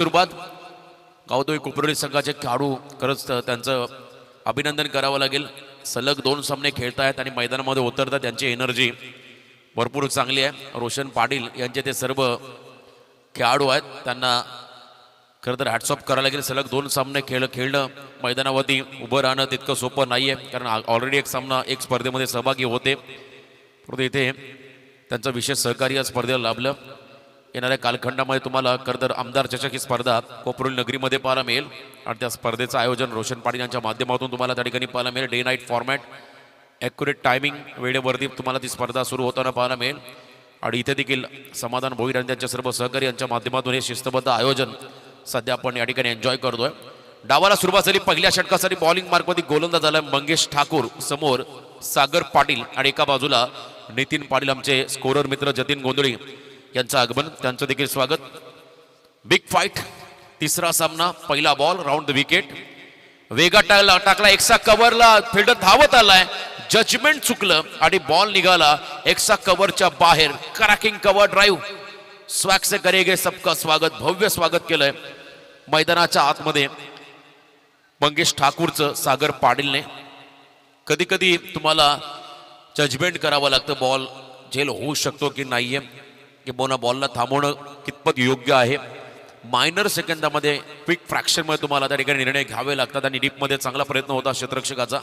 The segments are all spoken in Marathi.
सुरुवात गावदोई कोपरोली संघाचे खेळाडू खरंच त्यांचं अभिनंदन करावं लागेल. सलग 2 सामने खेळतायत आणि मैदानामध्ये उतरतात. त्यांची एनर्जी भरपूर चांगली आहे. रोशन पाटील यांचे ते सर्व खेळाडू आहेत, त्यांना खरं तर हॅट्स ऑफ करायला लागेल. सलग 2 सामने खेळणं मैदानावरती उभं राहणं तितकं सोपं नाही आहे, कारण ऑलरेडी एक सामना एक स्पर्धेमध्ये सहभागी होते. परंतु इथे त्यांचं विशेष सहकार्य या स्पर्धेला लाभलं. येणाऱ्या कालखंडामध्ये तुम्हाला खरं तर आमदार चषक ही स्पर्धा कोपरोली नगरीमध्ये पाहायला मिळेल आणि त्या स्पर्धेचं आयोजन रोशन पाटील यांच्या माध्यमातून तुम्हाला त्या ठिकाणी पाहायला मिळेल. Day night format, accurate timing, वेळेवरती तुम्हाला ती स्पर्धा सुरू होताना पाहायला मिळेल. आणि इथे देखील समाधान भोईर आणि त्यांच्या सर्व सहकारी यांच्या माध्यमातून हे शिस्तबद्ध आयोजन सध्या आपण या ठिकाणी एन्जॉय करतोय. डावाला सुरुवात झाली. पहिल्या षटकासाठी बॉलिंग मार्कमध्ये गोलंदाज झाला मंगेश ठाकूर, समोर सागर पाटील आणि एका बाजूला नितीन पाटील, आमचे स्कोरर मित्र जतीन गोंधळी यांचं आगमन, त्यांचं देखील स्वागत. बिग फाईट, तिसरा सामना, पहिला बॉल, राऊंड द विकेट. वेगात टाकला एक्सा कव्हरला, फिल्डर धावत आलाय, जजमेंट चुकलं आणि बॉल निघाला एक्सा कव्हरच्या बाहेर. क्रॅकिंग कव्हर ड्राईव्ह, स्वॅग से करेगे सबका स्वागत, भव्य स्वागत केलंय मैदानाच्या आतमध्ये मंगेश ठाकूरचं सागर पाटीलने. कधी कधी तुम्हाला जजमेंट करावं लागतं, बॉल झेल होऊ शकतो की नाहीये, की बोना बॉलला थांबवणं कितपत योग्य आहे. मायनर सेकंदामध्ये क्विक फ्रॅक्शनमध्ये तुम्हाला त्या ठिकाणी निर्णय घ्यावे लागतात आणि डीपमध्ये चांगला प्रयत्न होता क्षेत्ररक्षकाचा,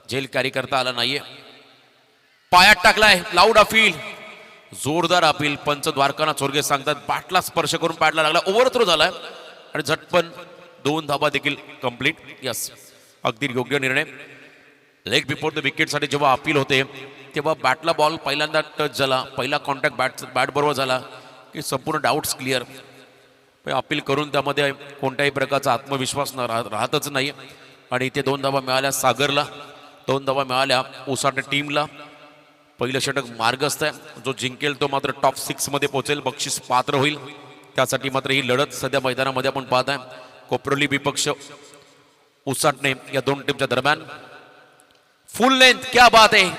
झेल कॅरी करता आला नाहीये. पायात टाकलाय, लाऊड अपील, जोरदार अपील. पंच द्वारकानाथ चोरगे सांगतात बॅटला स्पर्श करून पॅडला लागला, ओव्हरथ्रो झालाय आणि झटपण 2 धाबा देखील कंप्लीट. यस, अगदी योग्य निर्णय. लेग बिफोर द विकेटसाठी जेव्हा अपील होते तेव्हा बॅटला बॉल पहिल्यांदा टच झाला, पहिला कॉन्टॅक्ट बॅट बरोबर झाला की संपूर्ण डाऊट्स क्लिअर. अपील करून त्यामध्ये कोणत्याही प्रकारचा आत्मविश्वास राहतच नाही. आणि इथे 2 धाबा मिळाल्या सागरला, 2 धाबा मिळाल्या उसाटे टीमला. पहिलं षटक मार्गस्थ आहे, जो जिंकेल तो मात्र टॉप 6 मध्ये पोहोचेल, बक्षीस पात्र होईल. त्यासाठी मात्र ही लढत सध्या मैदानामध्ये आपण पाहत आहे. कोपरोली विपक्ष उसाटणे या 2 टीमच्या दरम्यान. फुल लेंथ, क्या बात है,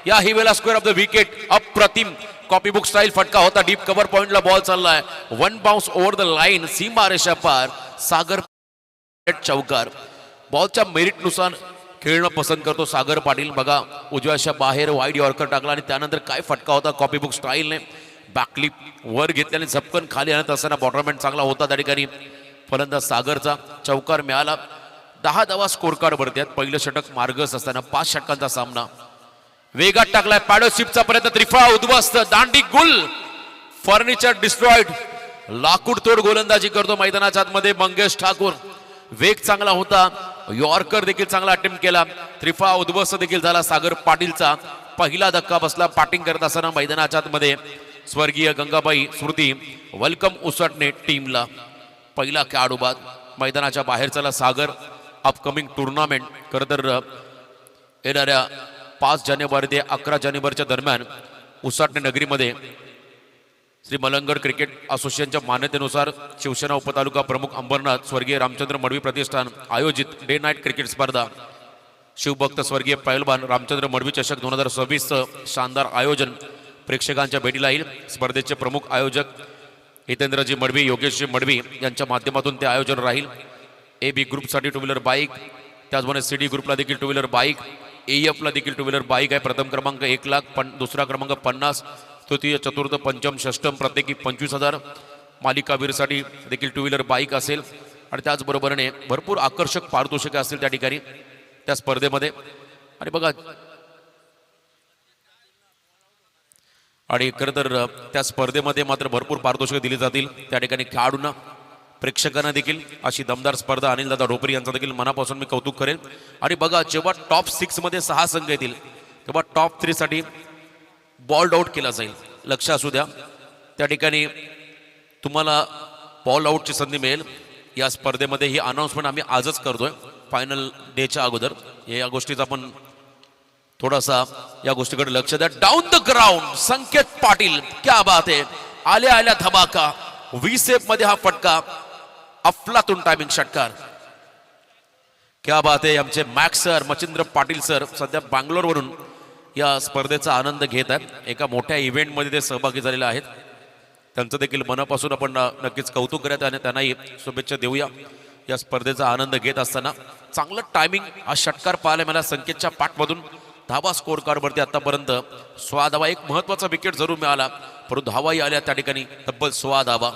या ही वेळा स्क्वेअर ऑफ द विकेट, अप्रतिम कॉपी बुक स्टाईल फटका होता. डीप कव्हर पॉइंटला बॉल चाललाय, 1 बाउन्स ओव्हर द लाईन, सीमा रेषा पार. सागर चौकार. बॉलच्या मेरिटनुसार खेळणं पसंत करतो सागर पाटील. बघा उजव्याच्या बाहेर वाईड यॉर्कर टाकला आणि त्यानंतर काय फटका होता कॉपी बुक स्टाईलने. बॅकलिप वर घेतल्याने झपकन खाली आणत असताना बॉटरमॅन चांगला होता त्या ठिकाणी. फलंदाज सागरचा चौकार मिळाला. 10 धावा स्कोर कार्ड वरती आहेत. पहिलं षटक मार्गस असताना 5 षटकांचा सामना. वेगात टाकलाय, पॅडोशिपचा प्रयत्न, त्रिफळा उद्ध्वस्त, दांडी गुल, फर्निचर डिस्ट्रॉइड. लाकूड तोड गोलंदाजी करतो मैदानाच्या आतमध्ये मंगेश ठाकूर. वेग चांगला होता, यॉर्कर देखील चांगला अटेम्प्ट केला. त्रिफळा उद्ध्वस्त देखील झाला सागर पाटीलचा. पहिला धक्का बसला बॅटिंग करत असताना मैदानाच्या आतमध्ये. स्वर्गीय गंगाबाई स्मृती वेलकम उसटणे टीमला. पहिला खेळाडू बाद. मैदानाच्या बाहेर चला सागर. अपकमिंग टुर्नामेंट खरं तर येणाऱ्या 5 जानेवारी ते 11 जानेवारीच्या दरम्यान उसाटणे नगरीमध्ये श्री मलंगड क्रिकेट असोसिएशनच्या मान्यतेनुसार शिवसेना उपतालुका प्रमुख अंबरनाथ स्वर्गीय रामचंद्र मडवी प्रतिष्ठान आयोजित डे नाईट क्रिकेट स्पर्धा, शिवभक्त स्वर्गीय पैलवान रामचंद्र मडवी चषक 2026चं शानदार आयोजन प्रेक्षकांच्या भेटीला येईल. स्पर्धेचे प्रमुख आयोजक हितेंद्रजी मडवी, योगेशजी मडवी यांच्या माध्यमातून ते आयोजन राहील. AB ग्रुपसाठी 2 व्हीलर बाईक, त्याचप्रमाणे CD ग्रुपला देखील 2 व्हीलर बाईक, AFला देखील 2 व्हीलर बाईक आहे. प्रथम क्रमांक 1 लाख, दुसरा क्रमांक 50, तृतीय, चतुर्थ, पंचम, षष्टम प्रत्येकी 25,000. मालिकावीरसाठी देखील 2 व्हीलर बाईक असेल आणि त्याचबरोबरीने भरपूर आकर्षक पारितोषिके असतील त्या ठिकाणी त्या स्पर्धेमध्ये. आणि बघा, आणि खरं तर त्या स्पर्धेमध्ये मात्र भरपूर पारितोषिके दिली जातील त्या ठिकाणी खेळाडूंना, प्रेक्षकांना देखील. अशी दमदार स्पर्धा अनिल दादा ढोपरी यांचं देखील मनापासून मी कौतुक करेन. आणि बघा, जेव्हा टॉप 6 मध्ये 6 संघ येतील तेव्हा टॉप 3 साठी बॉल्ड आउट केला जाईल. लक्ष असू द्या, त्या ठिकाणी तुम्हाला बॉल आउटची संधी मिळेल या स्पर्धेमध्ये. ही अनाउन्समेंट आम्ही आजच करतोय फायनल डेच्या अगोदर. या गोष्टीचा आपण थोडासा या गोष्टीकडे लक्ष द्या. डाऊन द ग्राउंड, संकेत पाटील, क्या बात आहे, आल्या आल्या धमाका. व्हीसेप मध्ये हा फटका, अफलातून टायमिंग षटकार, क्या बात आहे. आमचे max sir, Machindra Patil sir सध्या बँगलोरवरून या स्पर्धेचा आनंद घेत आहेत. एका मोठ्या इव्हेंटमध्ये ते सहभागी झालेले आहेत. त्यांचं देखील मनापासून आपण नक्कीच कौतुक करूयात आणि त्यांनाही शुभेच्छा देऊया या स्पर्धेचा आनंद घेत असताना. चांगलं टायमिंग हा षटकार पाहायला मला संकेतच्या पाठमधून. धावा स्कोर कार्डवरती आतापर्यंत 16 धावा. एक महत्वाचा विकेट जरूर मिळाला परंतु धावाही आल्या त्या ठिकाणी तब्बल 16 धावा.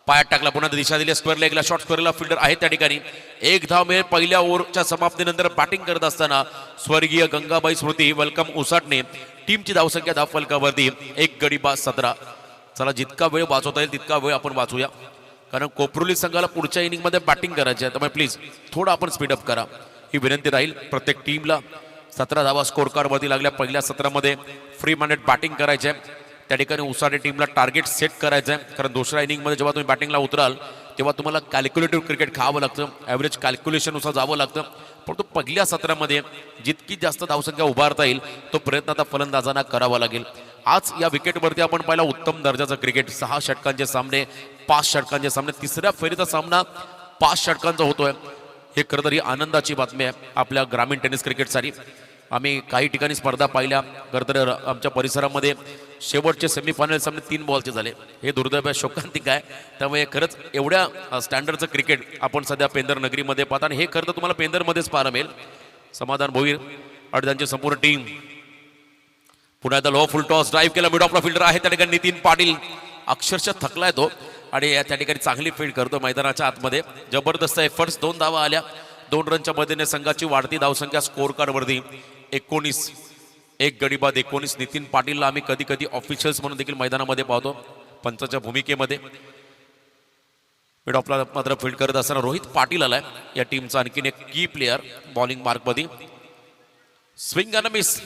पायात टाकला, पुन्हा दिशा दिली स्क्वेअर लेगला, शॉर्ट स्क्वेअरला फिल्डर आहे त्या ठिकाणी. एक धाव मिळेल पहिल्या ओव्हरच्या समाप्तीनंतर. बॅटिंग करत असताना स्वर्गीय गंगाबाई स्मृती वेलकम उसाटणे टीमची धावसंख्या धावफलकावरती 1 गडी बाद 17. चला जितका वेळ वाचवता येईल तितका वेळ आपण वाचूया कारण कोपरोली संघाला पुढच्या इनिंगमध्ये बॅटिंग करायची आहे. त्यामुळे प्लीज थोडं आपण स्पीडअप करा ही विनंती राहील प्रत्येक टीमला. 17 धावा स्कोर कार्डवरती लागल्या. पहिल्या सत्रामध्ये फ्री माइंडेड बॅटिंग करायचे आहे त्या ठिकाणी. उसाटे टीमला टार्गेट सेट करायचं आहे कारण दुसऱ्या इनिंगमध्ये जेव्हा तुम्ही बॅटिंगला उतराल तेव्हा तुम्हाला कॅल्क्युलेटिव्ह क्रिकेट खावं लागतं, ॲव्हरेज कॅल्क्युलेशननुसार जावं लागतं. परंतु पहिल्या सत्रामध्ये जितकी जास्त धावसंख्या उभारता येईल तो प्रयत्न आता फलंदाजांना करावा लागेल. आज या विकेटवरती आपण पाहिला उत्तम दर्जाचं क्रिकेट. 6 षटकांचे सामने, 5 षटकांचे सामने, तिसऱ्या फेरीचा सामना 5 षटकांचा होतोय. हे खरं तर ही आनंदाची बातमी आहे आपल्या ग्रामीण टेनिस क्रिकेटसाठी. आम्ही काही ठिकाणी स्पर्धा पाहिल्या खरं तर आमच्या परिसरामध्ये शेवटचे सेमीफायनल सामने 3 बॉलचे झाले. हे दुर्दैव आहे, शोकांतिक आहे. त्यामुळे खरंच एवढ्या स्टँडर्डचं क्रिकेट आपण सध्या पेंदर नगरीमध्ये पाहता आणि हे खरं तर तुम्हाला पेंदरमध्येच पाहायला मिळेल. समाधान भोईर आणि त्यांची संपूर्ण टीम पुन्हा एकदा लो फुल टॉस ड्राईव्ह केला. मिड ऑफला फिल्डर आहे त्या ठिकाणी नितीन पाटील. अक्षरशः थकलाय तो आणि त्या ठिकाणी चांगली फील्ड करतो मैदानाच्या आतमध्ये. जबरदस्त एफर्ट्स. 2 धावा आल्या. 2 रनच्या मदतीने संघाची वाढती धावसंख्या स्कोर कार्डवरती 19. 1 गडी बाद 19. नितीन पाटीलला आम्ही कधी कधी ऑफिशियल्स म्हणून देखील मैदानामध्ये पाहतो पंचाच्या भूमिकेमध्ये. मिड ऑफला मात्र फील्ड करत असताना रोहित पाटील आलाय या टीमचा आणखीन एक की प्लेअर बॉलिंग मार्कमध्ये. स्विंग अन मिस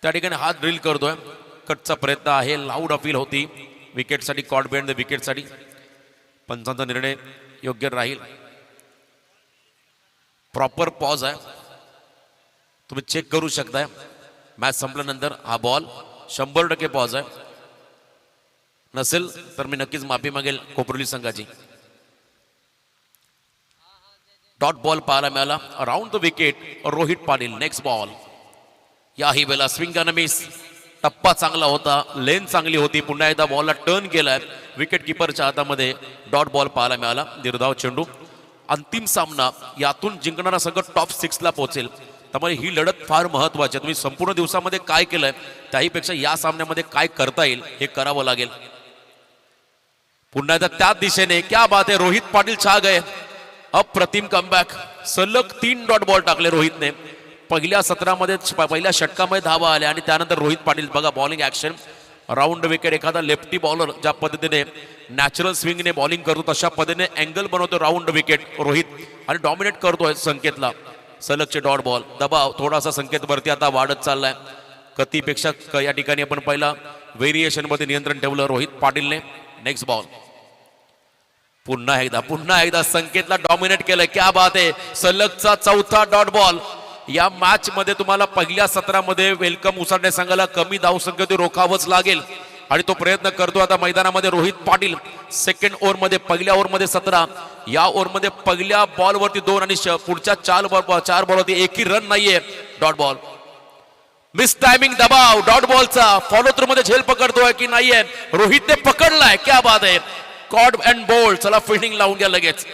त्या ठिकाणी हात ड्रिल करतोय. कटचा प्रयत्न आहे. लाऊड अपील होती विकेटसाठी, कॉट बेंड द विकेटसाठी. पंचांचा निर्णय योग्य राहील. प्रॉपर पॉज आहे, तुम्ही चेक करू शकताय. मॅच संपल्यानंतर हा बॉल 100% पॉज आहे. नसेल तर मी नक्कीच माफी मागेल कोपरोली संघाची. डॉट बॉल पाहायला मिळाला around the wicket Rohit Patil. Next ball. याही वेळेला स्विंग अन मिस. टप्पा चांगला होता, लेन चांगली होती. पुन्हा एकदा बॉलला टर्न केलाय. विकेट किपरच्या हातामध्ये डॉट बॉल पाहायला मिळाला. निर्धाव चेंडू. अंतिम सामना यातून जिंकणारा संघ टॉप 6 ला पोहोचेल. त्यामुळे ही लढत फार महत्वाची आहे. तुम्ही संपूर्ण दिवसामध्ये काय केलंय त्याहीपेक्षा या सामन्यामध्ये काय करता येईल हे करावं लागेल. पुन्हा एकदा त्याच दिशेने क्या बात आहे. रोहित पाटील छा गए. अप्रतिम कमबॅक. सलग 3 डॉट बॉल टाकले रोहितने. पहिल्या सत्रामध्ये पहिल्या षटकामध्ये धावा आल्या आणि त्यानंतर रोहित पाटील बघा बॉलिंग ऍक्शन. Round wicket. एखादा लेफ्टी बॉलर ज्या पद्धतीने नॅचरल स्विंगने बॉलिंग करतो तशा पद्धतीने अँगल बनवतो राऊंड विकेट रोहित आणि डॉमिनेट करतोय संकेतला. सलगचे डॉट बॉल. दबाव थोडासा संकेत वरती आता वाढत चाललाय. गतीपेक्षा या ठिकाणी आपण पहिला व्हेरिएशन मध्ये नियंत्रण ठेवलं रोहित पाटीलने. Next ball. पुन्हा एकदा संकेतला डॉमिनेट केलंय. क्या बात आहे. सलगचा 4था डॉट बॉल. या मॅच मध्ये तुम्हाला पहिल्या सत्रामध्ये वेलकम उसाटणे संघाला कमी धावसंख्येत रोखावंच लागेल आणि तो प्रयत्न करतो आता मैदानामध्ये रोहित पाटील. सेकंड ओव्हरमध्ये पहिल्या ओव्हरमध्ये 17, या ओव्हरमध्ये पहिल्या बॉलवरती 2 आणि पुढच्या 4 बॉलवरती एकही रन नाहीये. Dot ball. Miss timing. दबाव डॉट बॉलचा. फॉलो थ्रू मध्ये झेल पकडतोय की नाहीये. रोहितने पकडलाय. क्या बात आहे. Caught and bowled. चला फिल्डिंग लावून घ्या लगेच.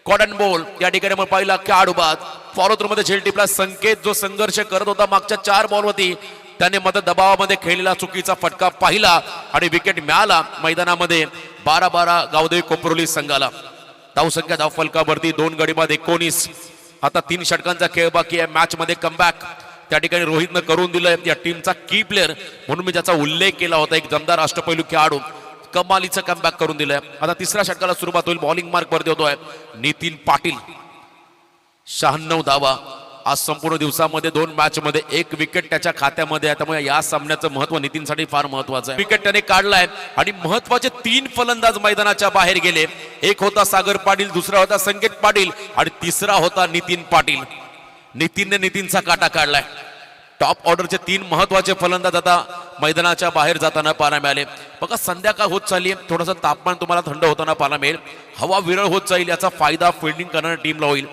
कॉड अँड बॉल या ठिकाणी मग पाहिला खेळाडू बाद. फॉलो थ्रू मध्ये झेल टिपला. संकेत जो संघर्ष करत होता मागच्या 4 बॉलवरती त्याने मत दबावामध्ये खेळलेला चुकीचा फटका पाहिला आणि विकेट मिळाला मैदानामध्ये. 12-12 गावदेवी कोपरोली संघाला. धावसंख्या धावफलकावरती 2 गडी बाद 19. आता 3 षटकांचा खेळ बाकी आहे. मॅच मध्ये कमबॅक त्या ठिकाणी रोहितनं करून दिलंय. या टीमचा की प्लेअर म्हणून मी ज्याचा उल्लेख केला होता एक दमदार अष्टपैलू खेळाडू कमालीचं कमबॅक करून दिलंय. आता 3ऱ्या षटकाला सुरुवात होईल. बॉलिंग मार्क वरती होतोय नितीन पाटील. 96 धावा. आज संपूर्ण दिवसामध्ये 2 मॅच मध्ये 1 विकेट त्याच्या खात्यामध्ये आहे. त्यामुळे या सामन्याचं महत्व नितीनसाठी फार महत्वाचं आहे. विकेट त्याने काढलाय आणि महत्वाचे 3 फलंदाज मैदानाच्या बाहेर गेले. एक होता सागर पाटील, दुसरा होता संकेत पाटील आणि तिसरा होता नितीन पाटील. नितीनचा काटा काढलाय. टॉप ऑर्डरचे 3 महत्वाचे फलंदाज आता मैदानाच्या बाहेर जाताना पाहायला मिळाले. बघा संध्याकाळ होत चालली आहे. थोडंसं तापमान तुम्हाला थंड होताना पाहायला मिळेल. हवा विरळ होत जाईल. याचा फायदा फिल्डिंग करणाऱ्या टीमला होईल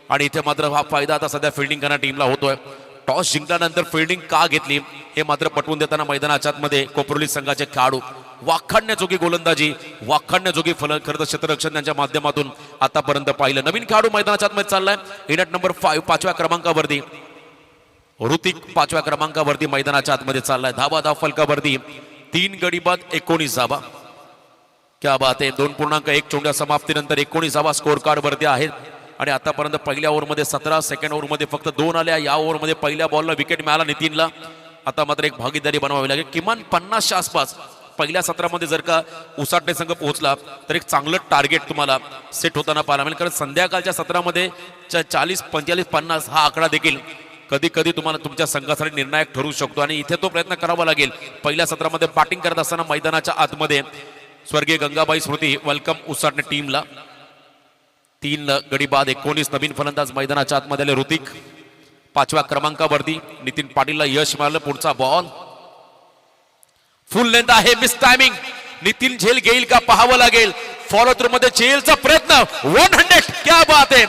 आणि इथे मात्र हा फायदा आता सध्या फिल्डिंग करणाऱ्या टीमला होतोय. टॉस जिंकल्यानंतर फिल्डिंग का घेतली हे मात्र पटवून देताना मैदानाच्या आतमध्ये कोपरोली संघाचे खेळाडू वाखाणण्याजोगी गोलंदाजी, वाखाणण्याजोगी फलक, खरं तर क्षेत्ररक्षण त्यांच्या माध्यमातून आतापर्यंत पाहिलं. नवीन खेळाडू मैदानाच्या आतमध्ये चाललाय, इनॅट नंबर 5 5व्या क्रमांकावरती ऋतिक 5व्या क्रमांकावरती मैदानाच्या आतमध्ये चाललाय. धावा फलकावरती 3 गडी बाद 19 धावा. क्या बात आहे. 2.1 चोंड्या समाप्तीनंतर 19 धावा स्कोर कार्ड वरती आहेत. आणि आतापर्यंत पहिल्या ओव्हरमध्ये 17, सेकंड ओव्हरमध्ये फक्त 2 आल्या. या ओव्हरमध्ये पहिल्या बॉलला विकेट मिळाला नितीनला. आता मात्र एक भागीदारी बनवावी लागेल, किमान 50च्या आसपास. पहिल्या सत्रामध्ये जर का उसाटणे संघ पोहोचला तर एक चांगलं टार्गेट तुम्हाला सेट होताना पाहायला मिळेल. कारण संध्याकाळच्या सत्रामध्ये 40, 45, 50 हा आकडा देखील कधी कधी तुम्हाला तुमच्या संघासाठी निर्णायक ठरू शकतो. आणि इथे तो प्रयत्न करावा लागेल. पहिल्या सत्रामध्ये बॅटिंग करत असताना मैदानाच्या आतमध्ये स्वर्गीय गंगाबाई स्मृती वेलकम उसाटणे टीमला. 3 गडी बाद 19 नवीन फलंदाज मैदानाच्या आतमध्ये आले. ऋतिक 5व्या क्रमांकावरती. नितीन पाटीलला यश मिळालं. पुढचा बॉल फुल लेंथ आहे. Miss timing. नितीन झेल घेईल का पाहावं लागेल. फॉलो थ्रू मध्ये झेलचा प्रयत्न. 100. क्या बात आहे.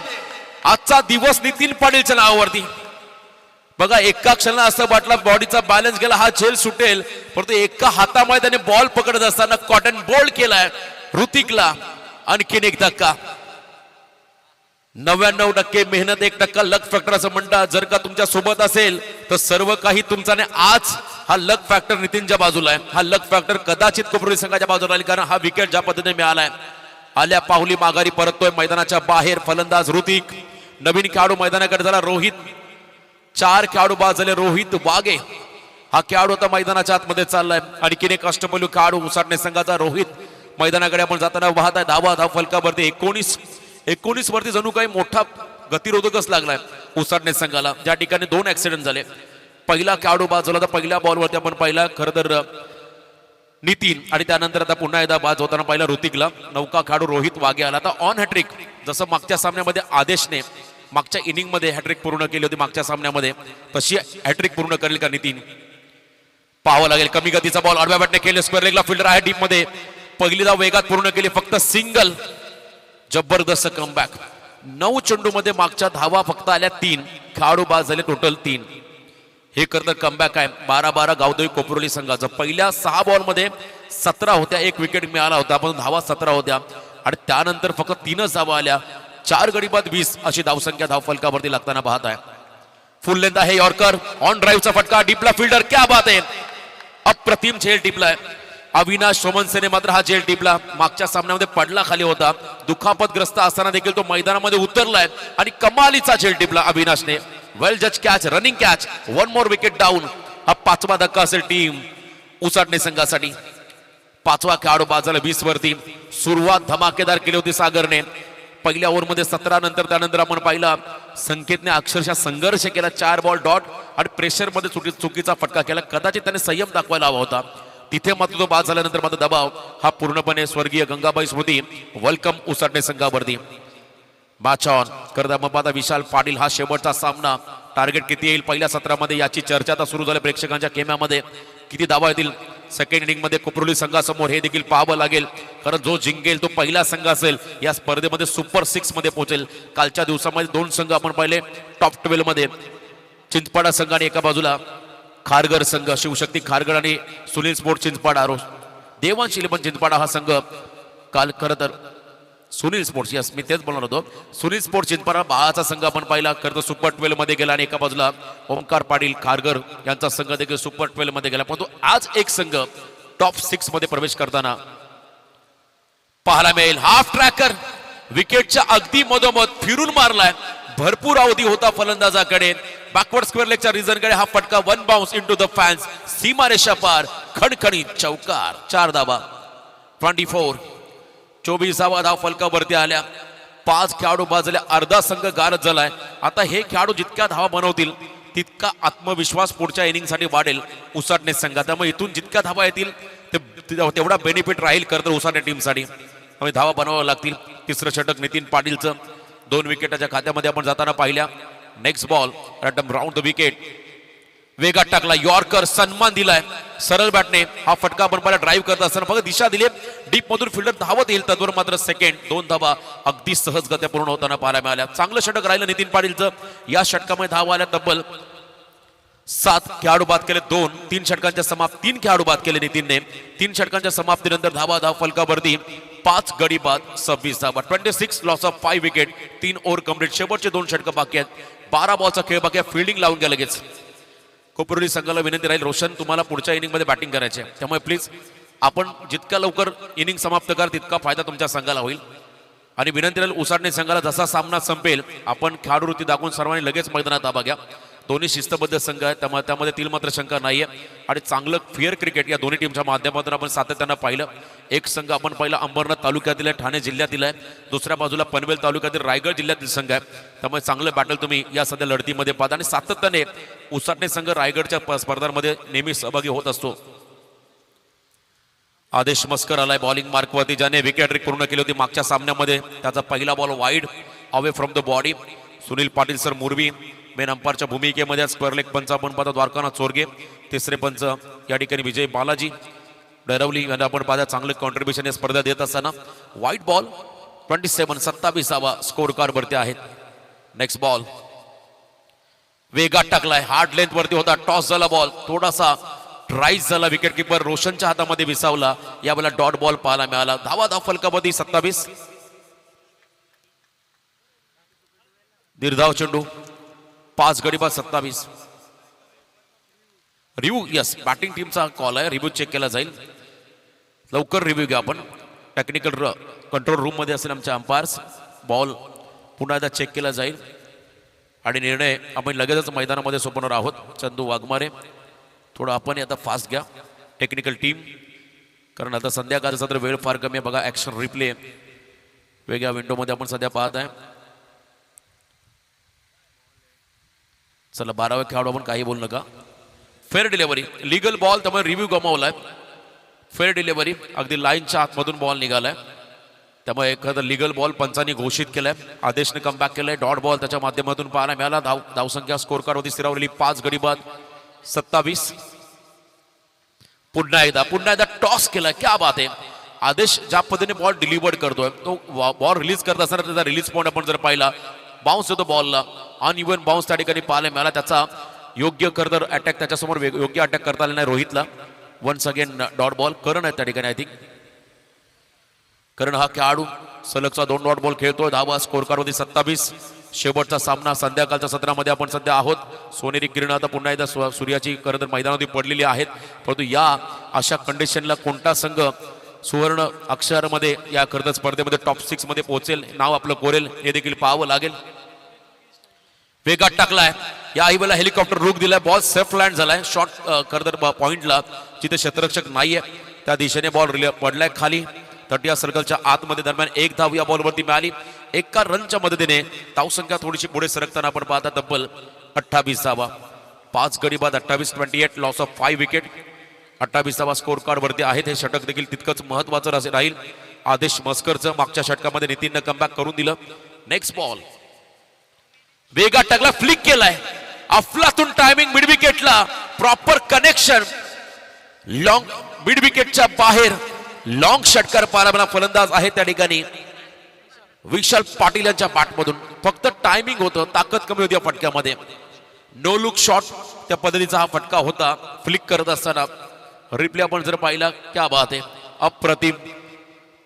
आजचा दिवस नितीन पाटीलच्या नावावरती. बघा एका क्षणाला असं वाटलं बॉडीचा बॅलन्स गेला, हा झेल सुटेल, परंतु एका हातामध्ये त्याने बॉल पकडत असताना कॉटन बोल्ड केलाय ऋतिकला. आणखीन एक धक्का. 99% मेहनत, 1% लक फॅक्टर असं म्हणतात. जर का तुमच्या सोबत असेल तर सर्व काही तुमचा नाही. आज हा लक फॅक्टर नितीनच्या बाजूला आहे. हा लक फॅक्टर कदाचित कोपरोली संघाच्या बाजूला राहील, कारण हा विकेट ज्या पद्धतीने मिळालाय. आल्या पाहुली माघारी परततोय मैदानाच्या बाहेर फलंदाज ऋतिक. नवीन खेळाडू मैदानाकडे झाला रोहित. 4 खेळाडू बाद झाले. रोहित वागे हा खेळाडू आता मैदानाच्या आतमध्ये चाललाय. आणखीन एक अष्टपैलू खेळाडू उसाटणे संघाचा रोहित मैदानाकडे आपण जाताना वाहत आहे. धाव फलकावरती 19 वरती जणू काही मोठा गतिरोधकच लागलाय उसाटणे संघाला. ज्या ठिकाणी 2 ऍक्सिडेंट झाले. पहिला खेळाडू बाद झाला. तर पहिल्या बॉलवरती आपण पाहिला खरं तर नितीन, आणि त्यानंतर आता पुन्हा एकदा बाद होताना पाहिला ऋतिकला. नौका खेळाडू रोहित वागे आला. आता ऑन हॅट्रिक, जसं मागच्या सामन्यामध्ये आदेशने मागच्या इनिंग मध्ये हॅट्रिक पूर्ण केली होती मागच्या सामन्यामध्ये, तशी हॅट्रिक पूर्ण करेल का नितीन पाहावं लागेल. कमी गतीचा बॉल आडव्या बॅटने केले. स्क्वेअर लेगला फिल्डर आहे डीप मध्ये. पहिली धाव वेगात पूर्ण केली. फक्त सिंगल. जबरदस्त कमबॅक. 9 चेंडू मध्ये मागच्या धावा फक्त आल्या 3. खेळाडू बाद झाले टोटल 3. हे करतं कमबॅक आहे. 12-12 गावदेवी कोपरोली संघाचं. पहिल्या 6 बॉल मध्ये 17 होत्या. 1 विकेट मिळाला होता, पण धावा 17 होत्या. आणि त्यानंतर फक्त 3च धावा आल्या. 4 गडी बाद 20 अशी धावसंख्या धाव फलकावरती लागताना पाहत आहे. फुल लेंथ आहे. यॉर्कर ऑन ड्राईव्हचा फटका. डीपला फिल्डर. क्या बात आहे. अप्रतिम झेल टिपलाय. अविनाश सोमनसेने मात्र हा झेल टिपला. मागच्या सामन्यामध्ये पडला खाली होता. दुखापतग्रस्त असताना देखील तो मैदानामध्ये उतरलाय आणि कमालीचा झेल टिपला अविनाशने. वेल जज catch, running catch. 1 more wicket down. हा 5वा धक्का असेल टीम उसाटणे संघासाठी. 5वा खेळाडू बाद झाला 20 वरती. सुरुवात धमाकेदार केली होती सागरने. पहिल्या ओव्हरमध्ये 17 नंतर त्यानंतर आपण पाहिला संकेतने अक्षरशः संघर्ष केला. 4 बॉल डॉट आणि प्रेशर मध्ये चुकीचा फटका केला. कदाचित त्याने संयम दाखवायला हवा होता. तिथे मात्र तो बाद झाल्यानंतर मात्र दबाव हा पूर्णपणे स्वर्गीय गंगाबाई स्मृती वेलकम उसाटणे संघावरती. बाचॉन करता मग आता विशाल पाटील. हा शेवटचा सामना. टार्गेट किती येईल पहिल्या सत्रामध्ये याची चर्चा आता सुरू झाली प्रेक्षकांच्या खेम्यामध्ये. किती धावा येतील सेकंड इनिंग मध्ये कोपरोली संघासमोर हे देखील पाहावं लागेल, कारण जो जिंकेल तो पहिला संघ असेल या स्पर्धेमध्ये सुपर 6 मध्ये पोहोचेल. कालच्या दिवसामध्ये 2 संघ आपण पाहिले टॉप 12 मध्ये. चिंचपाडा संघ आणि एका बाजूला खारघर संघ, शिवशक्ती खारघर आणि सुनील स्पोर्ट चिंचपाडा. देवांश इलेव्हन चिंचपाडा हा संघ काल खरं तर सुनील स्पोर्ट्स, यस मी तेच बोलणार होतो, सुनील स्पोर्ट्स चिंचपाडा बाळाचा संघ आपण पाहिला खरं तर सुपर 12 मध्ये गेला. आणि एका बाजूला ओमकार पाटील खारघर यांचा संघ देखील सुपर 12 मध्ये गेला. परंतु आज एक संघ टॉप 6 मध्ये प्रवेश करताना पाहायला मिळेल. हाफ ट्रॅकर विकेटच्या अगदी मधोमध फिरून मारलाय. भरपूर अवधी होता फलंदाजाकडे. बॅकवर्ड स्क्वेअर लेगच्या रिझनकडे हा फटका. 1 बाउन्स इनटू द फॅन्स. सीमारेषा पार. खणखणीत चौकार. 4 धावा. 24 धाव फलकावरती आल्या. 5 खेळाडू बाद झाले. अर्धा संघ गारद झालाय. आता हे खेळाडू जितक्या धावा बनवतील तितका आत्मविश्वास पुढच्या इनिंगसाठी वाढेल उसाटणे संघात. त्यामुळे इथून जितक्या धावा येतील तेवढा बेनिफिट राहील करत उसाटणे टीमसाठी. त्यामुळे धावा बनवाव्या लागतील. तिसरं षटक नितीन पाटीलचं. 2 विकेटाच्या खात्यामध्ये आपण जाताना पाहिल्या. Next ball random round the wicket. वेगात टाकला. यॉर्कर सन्मान दिलाय सरळ बॅटने. हा फटका आपण पाहिला ड्राईव्ह करत असताना फक्त दिशा दिली. डीप मधून फिल्डर धावत येईल. तद्वर मात्र सेकंड. 2 धावा अगदी सहजगत्या पूर्ण होताना पाहायला मिळाल्या. चांगलं षटक राहिलं नितीन पाटीलचं. या षटकामध्ये धावा आल्या तब्बल 7 खेळाडू बाद केले 2, 3 षटकांच्या समाप्त 3 खेळाडू बाद केले नितीनने. 3 षटकांच्या समाप्तीनंतर धाव फलकावरती 5 गडी बाद 26 धावा. 26 loss of 5 wicket. 3 over complete. शेवटचे 2 षटक बाकी आहेत. 12 बॉलचा खेळ बाकी आहे. फिल्डिंग लावून घ्या लगेच. कोपरोली संघाला विनंती राहील, रोशन तुम्हाला पुढच्या इनिंग मध्ये बॅटिंग करायचे, त्यामुळे प्लीज आपण जितक्या लवकर इनिंग समाप्त करा तितका फायदा तुमच्या संघाला होईल. आणि विनंती राहील उसाटणे संघाला जसा सामना संपेल आपण खेळाडूवृत्ती दाखवून सर्वांनी लगेच मैदानात ताबा घ्या. दोन्ही शिस्तबद्ध संघ आहेत, त्यामुळे त्यामध्ये तील मात्र शंका नाहीये. आणि चांगलं फेअर क्रिकेट या दोन्ही टीमच्या माध्यमातून आपण सातत्यानं पाहिलं. एक संघ आपण पाहिला अंबरनाथ तालुक्यातील आहे, ठाणे जिल्ह्यातील आहे. दुसऱ्या बाजूला पनवेल तालुक्यातील रायगड जिल्ह्यातील संघ आहे. त्यामुळे चांगलं बॅटल तुम्ही या सध्या लढतीमध्ये पाहता. आणि सातत्याने उसाटणे संघ रायगडच्या स्पर्धांमध्ये नेहमी सहभागी होत असतो. आदेश मस्कर आलाय बॉलिंग मार्कवरती, ज्याने विकेट ट्रिक पूर्ण केली होती मागच्या सामन्यामध्ये. त्याचा पहिला ball wide away from the body. Sunil Patil sir मुरबी मेन अंपायरच्या भूमिकेमध्ये. स्क्वेअर लेग पंच आपण पाहता द्वारकानाथ चोरगे. तिसरे पंच या ठिकाणी विजय बालाजी डरवली यांना आपण पाहता चांगलं कॉन्ट्रीब्युशन या स्पर्धा देत असताना. व्हाईट बॉल 27 स्कोर कार्ड वरती आहेत. नेक्स्ट बॉल वेगात टाकलाय, हार्ड लेंथ वरती होता, टॉस झाला बॉल, थोडासा राईज झाला, विकेट किपर रोशनच्या हातामध्ये विसावला. यावेळेला डॉट बॉल पाहायला मिळाला. धाव फलकामध्ये 27. दीर्घाव चेंडू 5 गडी बाद 27. रिव्ह्यू यस बॅटिंग टीमचा कॉल आहे, रिव्ह्यू चेक केला जाईल. लवकर रिव्ह्यू घ्या आपण. टेक्निकल कंट्रोल रूम मध्ये असेल आमचे अंपायर्स. बॉल पुन्हा एकदा चेक केला जाईल आणि निर्णय आपण लगेचच मैदानामध्ये सोपवणार आहोत. चंदू वाघमारे थोडं आपण आता फास्ट घ्या टेक्निकल टीम, कारण आता संध्याकाळचा तर वेळ फार कमी आहे. बघा ऍक्शन रिप्ले वेगळ्या विंडोमध्ये आपण सध्या पाहत आहे. चला 12व्या खेळाडू आपण काही बोलू नका. फेअर डिलिव्हरी लीगल बॉल, त्यामुळे रिव्ह्यू गमावलाय. फेअर डिलिव्हरी अगदी लाईनच्या आतमधून बॉल निघालाय, त्यामुळे एखादा लीगल बॉल पंचांनी घोषित केलाय. आदेशने कमबॅक केलाय. डॉट बॉल त्याच्या माध्यमातून पाहायला मिळाला. धावसंख्या स्कोर कार्ड होती स्थिरावलेली 5 गडी बाद 27. पुन्हा एकदा टॉस केलाय. क्या बात आहे. आदेश ज्या पद्धतीने बॉल डिलिव्हर्ड करतोय, तो बॉल रिलीज करत असताना त्याचा रिलीज पॉईंट आपण जर पाहिला, बाउन्स होतो बॉलला, अनइव्हन बाउन्स त्या ठिकाणी पाहायला मिळाला. त्याचा योग्य करदर अटॅक त्याच्यासमोर योग्य अटॅक करता आला नाही रोहितला. Once again dot ball. Karan आहे त्या ठिकाणी. आय थिंक करण हा खेळाडू सलगचा 2 डॉट बॉल खेळतोय. धावा स्कोर कार्ड होती 27. शेवटचा सामना संध्याकाळच्या सत्रामध्ये आपण सध्या आहोत. सोनेरी किरण आता पुन्हा एकदा सूर्याची करदर मैदानावरती पडलेली आहेत, परंतु या अशा कंडिशनला कोणता संघ सुवर्ण अक्षरामध्ये या करदर स्पर्धेमध्ये टॉप 6 मध्ये पोहोचेल, नाव आपलं कोरेल, हे देखील पाहावं लागेल. वेगात टाकलाय. या वेळेला हेलिकॉप्टर रुख दिलाय. बॉल सेफ लँड झालाय शॉर्ट करदर पॉइंटला, जिथे क्षेत्ररक्षक नाहीये त्या दिशेने बॉल पडलाय खाली 30 सर्कलच्या आतमध्ये. दरम्यान 1 धाव या बॉलवरती मिळाली. एका रनच्या मदतीने धावसंख्या थोडीशी पुढे सरकताना आपण पाहता तब्बल 28 धावा. 5 गडी बाद 28. 28 लॉस ऑफ 5 विकेट. 28 धावा स्कोर कार्ड वरती आहेत. हे षटक देखील तितकंच महत्वाचं राहील. आदेश मस्करचं मागच्या षटकामध्ये नितीननं कमबॅक करून दिलं. नेक्स्ट बॉल वेगात टाकला, फ्लिक केलाय. अफलातून टायमिंग मिड विकेटला, प्रॉपर कनेक्शन. लॉंग मिड विकेटच्या बाहेर लॉंग षटकार पाहायला फलंदाज आहे त्या ठिकाणी विशाल पाटील यांच्या बॅटमधून. फक्त टायमिंग होतं, ताकद कमी होती या फटक्यामध्ये. नो लुक शॉट त्या पद्धतीचा हा फटका होता फ्लिक करत असताना. रिप्ले आपण जर पाहिला, क्या बात आहे, अप्रतिम.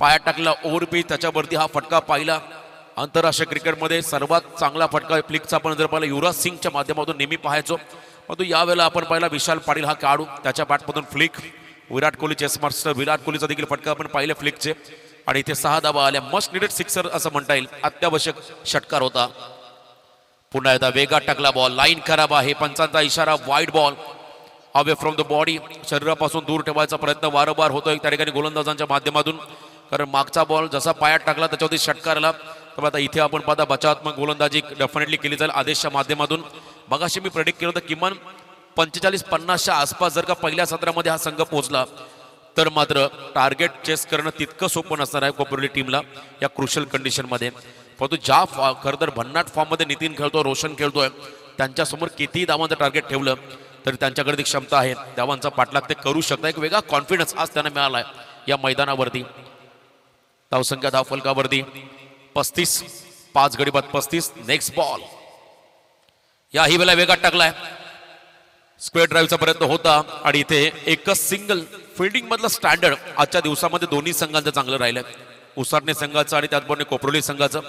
पायात टाकला ओव्हरपीच, त्याच्यावरती हा फटका पाहिला. आंतरराष्ट्रीय क्रिकेटमध्ये सर्वात चांगला फटका फ्लिकचा आपण जर पाहिला युवराज सिंगच्या माध्यमातून नेहमी पाहायचो, परंतु यावेळेला आपण पाहिला विशाल पाटील हा खेळाडू, त्याच्या बॅटमधून flick. Virat Kohli chess master विराट कोहलीचा देखील फटका आपण पाहिले फ्लिकचे. आणि इथे 6 धावा आल्या. मस्ट निडेड सिक्सर असं म्हणता येईल, अत्यावश्यक षटकार होता. पुन्हा एकदा वेगात टाकला बॉल, लाईन खराब आहे, पंचांचा इशारा, wide ball away from the body. शरीरापासून दूर ठेवायचा प्रयत्न वारंवार होतोय त्या ठिकाणी गोलंदाजांच्या माध्यमातून, कारण मागचा बॉल जसा पायात टाकला त्याच्यावरती षटकार आला. तर आता इथे आपण पाहता बचावात्मक गोलंदाजी डेफिनेटली केली जाईल आदेशच्या माध्यमातून. मगाशी मी प्रेडिक्ट केलं होतं किमान 45-50च्या आसपास जर का पहिल्या सत्रामध्ये हा संघ पोहोचला तर मात्र टार्गेट चेस करणं तितकं सोपं नसणार आहे कोपरोली टीमला या क्रुशल कंडिशनमध्ये. परंतु ज्या खरं तर भन्नाट फॉर्ममध्ये नितीन खेळतोय, रोशन खेळतोय, त्यांच्यासमोर किती धावांचं टार्गेट ठेवलं तरी त्यांच्याकडे ती क्षमता आहे, धावांचा पाठलाग ते करू शकतात. एक वेगळा कॉन्फिडन्स आज त्यांना मिळाला आहे या मैदानावरती. धावसंख्या धावफलकावरती 35, 5 गडी बाद 35. नेक्स्ट बॉल याही वेळेला वेगात टाकलाय. स्क्वेअर ड्राईव्हचा प्रयत्न होता आणि इथे एकच सिंगल फिल्डिंग मधलं स्टँडर्ड आजच्या दिवसामध्ये दोन्ही संघांचं चांगलं राहिलं. उसाटणे संघाचं आणि त्याचबरोबर कोपरोली संघाचं.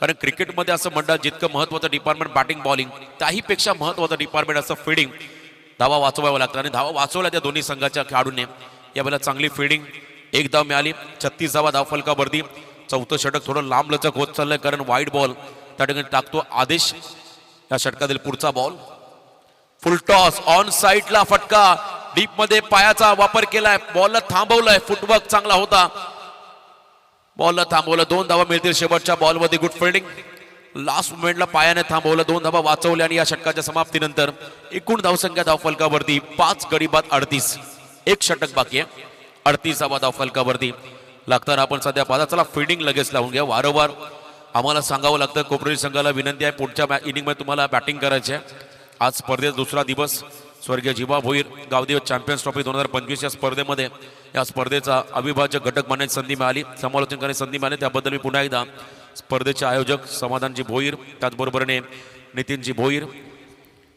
कारण क्रिकेटमध्ये असं म्हणतात जितकं महत्वाचं डिपार्टमेंट बॅटिंग बॉलिंग त्याहीपेक्षा महत्वाचं डिपार्टमेंट असं फिल्डिंग. धावा वाचवावं लागतं आणि धावा वाचवल्या त्या दोन्ही संघाच्या खेळाडूंनी. यावेळेला चांगली फिल्डिंग, एक धाव मिळाली, 36 धावा धावफलकावरती. चौथं षटक थोडं लांब लचक होत चाललंय कारण वाईड बॉल त्या ठिकाणी टाकतो आदेश. या षटकातील पुढचा बॉल फुल टॉस ऑन साईडला फटका, डीप मध्ये पायाचा वापर केलाय, बॉलला थांबवलाय, फुटवर्क चांगला होता, बॉलला थांबवलं. 2 धावा मिळतील शेवटच्या बॉलमध्ये. गुड फिल्डिंग, लास्ट मोमेंटला पायाने थांबवलं, 2 धावा वाचवल्या आणि या षटकाच्या समाप्तीनंतर एकूण धावसंख्या धावफलकावरती 5 गडी बाद 38. एक षटक बाकी आहे, 38 धावा धावफलकावरती लागताना आपण सध्या पाहता. चला फिल्डिंग लगेच लावून घ्या. वारंवार आम्हाला सांगावं लागतं, कोपरोली संघाला विनंती आहे पुढच्या इनिंगमध्ये तुम्हाला बॅटिंग करायची आहे. आज स्पर्धेचा दुसरा दिवस. स्वर्गीय जिवा भोईर गावदेव चॅम्पियन्स ट्रॉफी 2025 या स्पर्धेमध्ये या स्पर्धेचा अविभाज्य घटक बनण्याची संधी मिळाली, समालोचन करण्याची संधी मिळाली. त्याबद्दल मी पुन्हा एकदा स्पर्धेचे आयोजक समाधानजी भोईर, त्याचबरोबरने नितीनजी भोईर,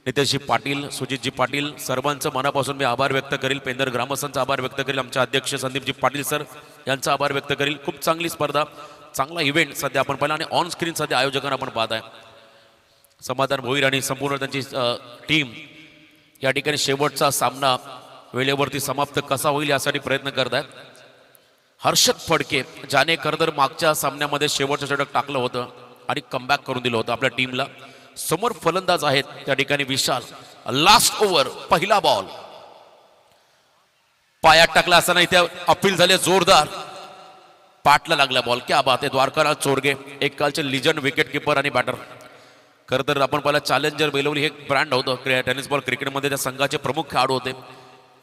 नितेशजी पाटील, सुजितजी पाटील, सर्वांचं मनापासून मी आभार व्यक्त करेल. पेंदर ग्रामस्थांचा आभार व्यक्त करेल. आमचे अध्यक्ष संदीपजी पाटील सर यांचा आभार व्यक्त करेल. खूप चांगली स्पर्धा, चांगला इव्हेंट सध्या आपण पाहिला आणि ऑन स्क्रीन सध्या आयोजकांना आपण पाहत आहे. समाधान भोईर आणि संपूर्ण त्यांची टीम या ठिकाणी शेवटचा सामना वेळेवरती समाप्त कसा होईल यासाठी प्रयत्न करत आहेत. हर्षद फडके ज्याने खरं तर मागच्या सामन्यामध्ये शेवटचं षटक टाकलं होतं आणि कमबॅक करून दिलं होतं आपल्या टीमला. समोर फलंदाज आहेत त्या ठिकाणी विशाल. लास्ट ओव्हर, पहिला बॉल पायात टाकला असताना इथे अपील झाले जोरदार, पाटला लागला बॉल. क्या बात आहे. द्वारकानाथ चोरगे एक कालचे लिजंड विकेट किपर आणि बॅटर. खरं तर आपण पहिला चॅलेंजर बेलवली हे ब्रँड होतं टेनिस बॉल क्रिकेटमध्ये, त्या संघाचे प्रमुख खेळाडू होते.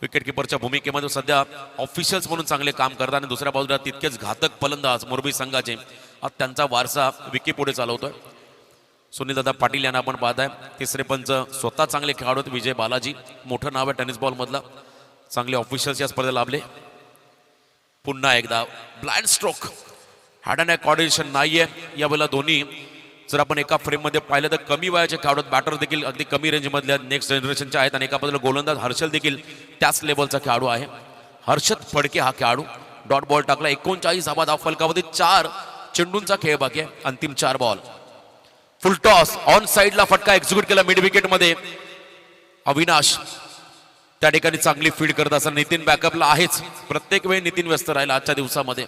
विकेट किपरच्या भूमिकेमध्ये सध्या ऑफिशियल्स म्हणून चांगले काम करतात आणि दुसऱ्या बाजूला तितकेच घातक फलंदाज मोरबी संघाचे. आज त्यांचा वारसा विकी पुढे चालवतोय. सुनीलदादा पाटील यांना आपण पाहताय. तिसरे पंच स्वतः चांगले खेळाडू होते, विजय बालाजी, मोठं नाव आहे टेनिस बॉल मधला. चांगले ऑफिशियल्स या स्पर्धेला लाभले. पुन्हा एकदा blind stroke, had and coordination नाहीये यावेळेला. दोन्ही जर आपण एका फ्रेम मध्ये पाहिलं तर कमी वयाचे खेळाडू, बॅटर देखील अगदी कमी रेंज मधल्या नेक्स्ट जनरेशनचे आहेत आणि एका बाजूला गोलंदाज हर्षल देखील त्याच लेवलचा खेळाडू आहे. हर्षद फडके हा खेळाडू डॉट बॉल टाकला. 39 धावा धावफलकामध्ये 4 चेंडूंचा खेळ बाकी आहे. अंतिम 4 बॉल. फुल टॉस ऑन साइडला फटका एक्झिक्यूट केला मिड विकेट मध्ये. अविनाश त्या ठिकाणी चांगली फील्ड करत असताना नितीन बॅकअपला आहेच. प्रत्येक वेळी नितीन व्यस्त राहिला आजच्या दिवसामध्ये.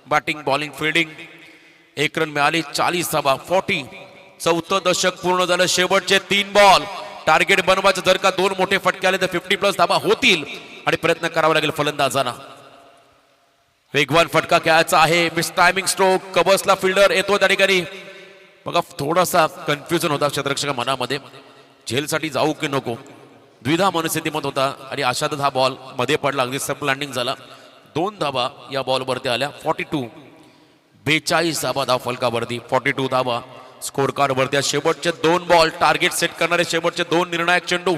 Batting bowling fielding. 1 रन मिळाली, 40 धावा 40. चौथं दशक पूर्ण झालं. शेवटचे 3 बॉल टार्गेट बनवायचं. जर का 2 मोठे फटके आले तर 50+ धावा होतील आणि प्रयत्न करावा लागेल फलंदाजांना. वेगवान फटका खेळायचा आहे. मिस टायमिंग स्ट्रोक, कबसला फिल्डर येतो त्या ठिकाणी. बघा थोडासा कन्फ्युजन होता क्षेत्ररक्षका मनामध्ये, झेलसाठी जाऊ की नको, द्विधा मनस्थितीमध्ये होता आणि अशातच हा बॉल मध्ये पडला. अगदी सब लँडिंग झाला. 2 धावा या बॉलवरती आल्या. 42. 42 धावा धावफलकावरती. 42 धावा स्कोर कार्ड वरती. शेवटचे 2 बॉल टार्गेट सेट करणारे शेवटचे 2 निर्णायक चेंडू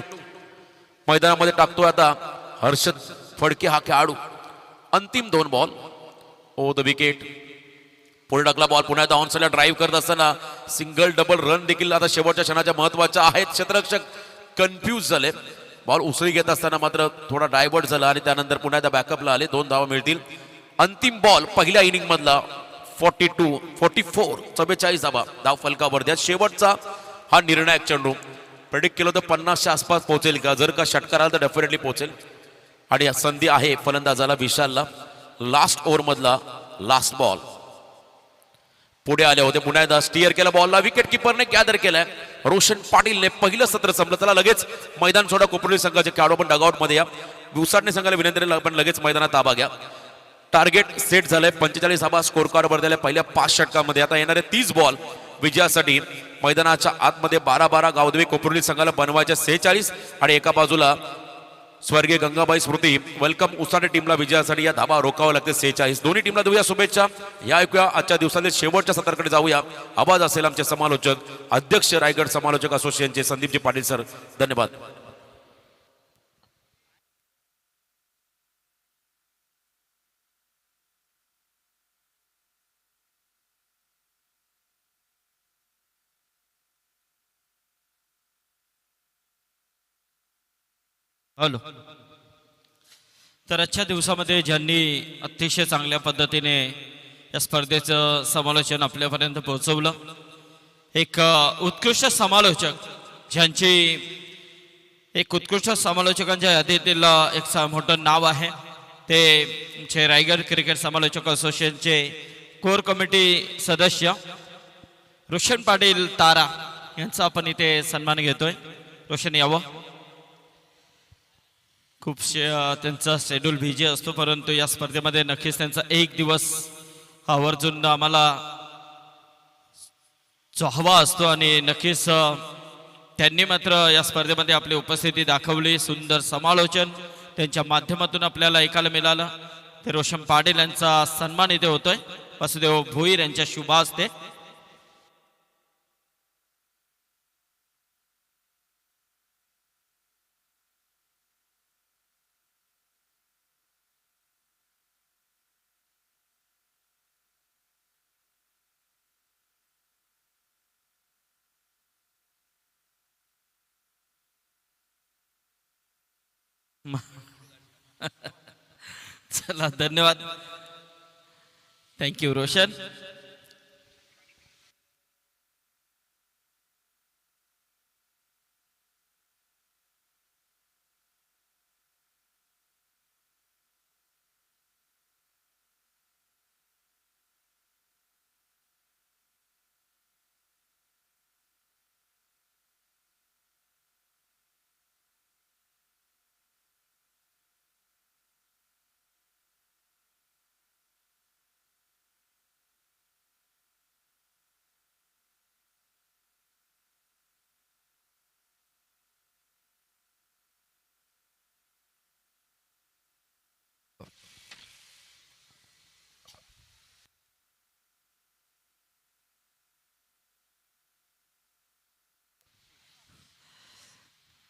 मैदानामध्ये टाकतोय आता हर्षद फडके हा खेळाडू. अंतिम 2 बॉल ओ द विकेट. पुढे टाकला बॉल. पुन्हा एकदा ऑन साइडला ड्राईव्ह करत असताना सिंगल डबल रन देखील आता शेवटच्या क्षणाच्या महत्वाच्या आहेत. क्षेत्ररक्षक कन्फ्यूज झाले. बॉल उसळी घेत असताना मात्र थोडा डायव्हर्ट झाला आणि त्यानंतर पुन्हा एकदा बॅकअपला आले. 2 धावा मिळतील. अंतिम बॉल पहिल्या इनिंग मधला 42 44 44 धावा धावफलकावरती. शेवटचा हा निर्णायक चेंडू प्रेडिक्ट केलं तर 50च्या आसपास पोहोचेल का? जर का षटकार आला तर डेफिनेटली पोहोचेल आणि संधी आहे फलंदाजाला विशालला. लास्ट ओव्हर मधला लास्ट बॉल. पुढे आले होते. पुन्हा एकदा स्टिअर केला बॉलला. विकेट किपरने गॅदर केलाय. रोशन पाटीलने पहिलं सत्र संपलं. त्याला लगेच मैदान सोडा. कोपरोली संघाचे खेळाडू पण डगआउट मध्ये या. उसाटणे संघाला विनंती आपण लगेच मैदानात ताबा घ्या. टार्गेट सेट झालंय. 45 धावा स्कोर कार्ड वर दिल्या पहिल्या 5 षटकामध्ये. आता येणारे 30 बॉल विजयासाठी मैदानाच्या आतमध्ये 12-12 गावदेवी कोपरोली संघाला बनवायचे 46 आणि एका बाजूला स्वर्गीय गंगाबाई स्मृती वेलकम उसाटे टीमला विजयासाठी या धाबा रोखावं लागते 46. दोन्ही टीमला देऊया शुभेच्छा. या ऐकूया आजच्या दिवसातील शेवटच्या सत्राकडे जाऊया. आवाज असेल आमचे समालोचक अध्यक्ष रायगड समालोचक असोसिएशनचे संदीपजी पाटील सर. धन्यवाद. हॅलो. तर आजच्या दिवसामध्ये ज्यांनी अतिशय चांगल्या पद्धतीने या स्पर्धेचं समालोचन आपल्यापर्यंत पोहोचवलं, एक उत्कृष्ट समालोचक ज्यांची एक उत्कृष्ट समालोचकांच्या यादीतील एक मोठं नाव आहे, ते आमचे रायगड क्रिकेट समालोचक असोसिएशनचे कोर कमिटी सदस्य रोशन पाटील तारा यांचा आपण इथे सन्मान घेतोय. रोशन यावं. खूपशे त्यांचा शेड्यूल बिझी असतो, परंतु या स्पर्धेमध्ये नक्कीच त्यांचा एक दिवस आवर्जून आम्हाला जो हवा असतो आणि नक्कीच त्यांनी मात्र या स्पर्धेमध्ये आपली उपस्थिती दाखवली. सुंदर समालोचन त्यांच्या माध्यमातून आपल्याला ऐकायला मिळालं. ते रोशन पाटील यांचा सन्मान इथे होतोय वासुदेव भोईर यांच्या शुभ हस्ते. चला, धन्यवाद. थँक्यू रोशन.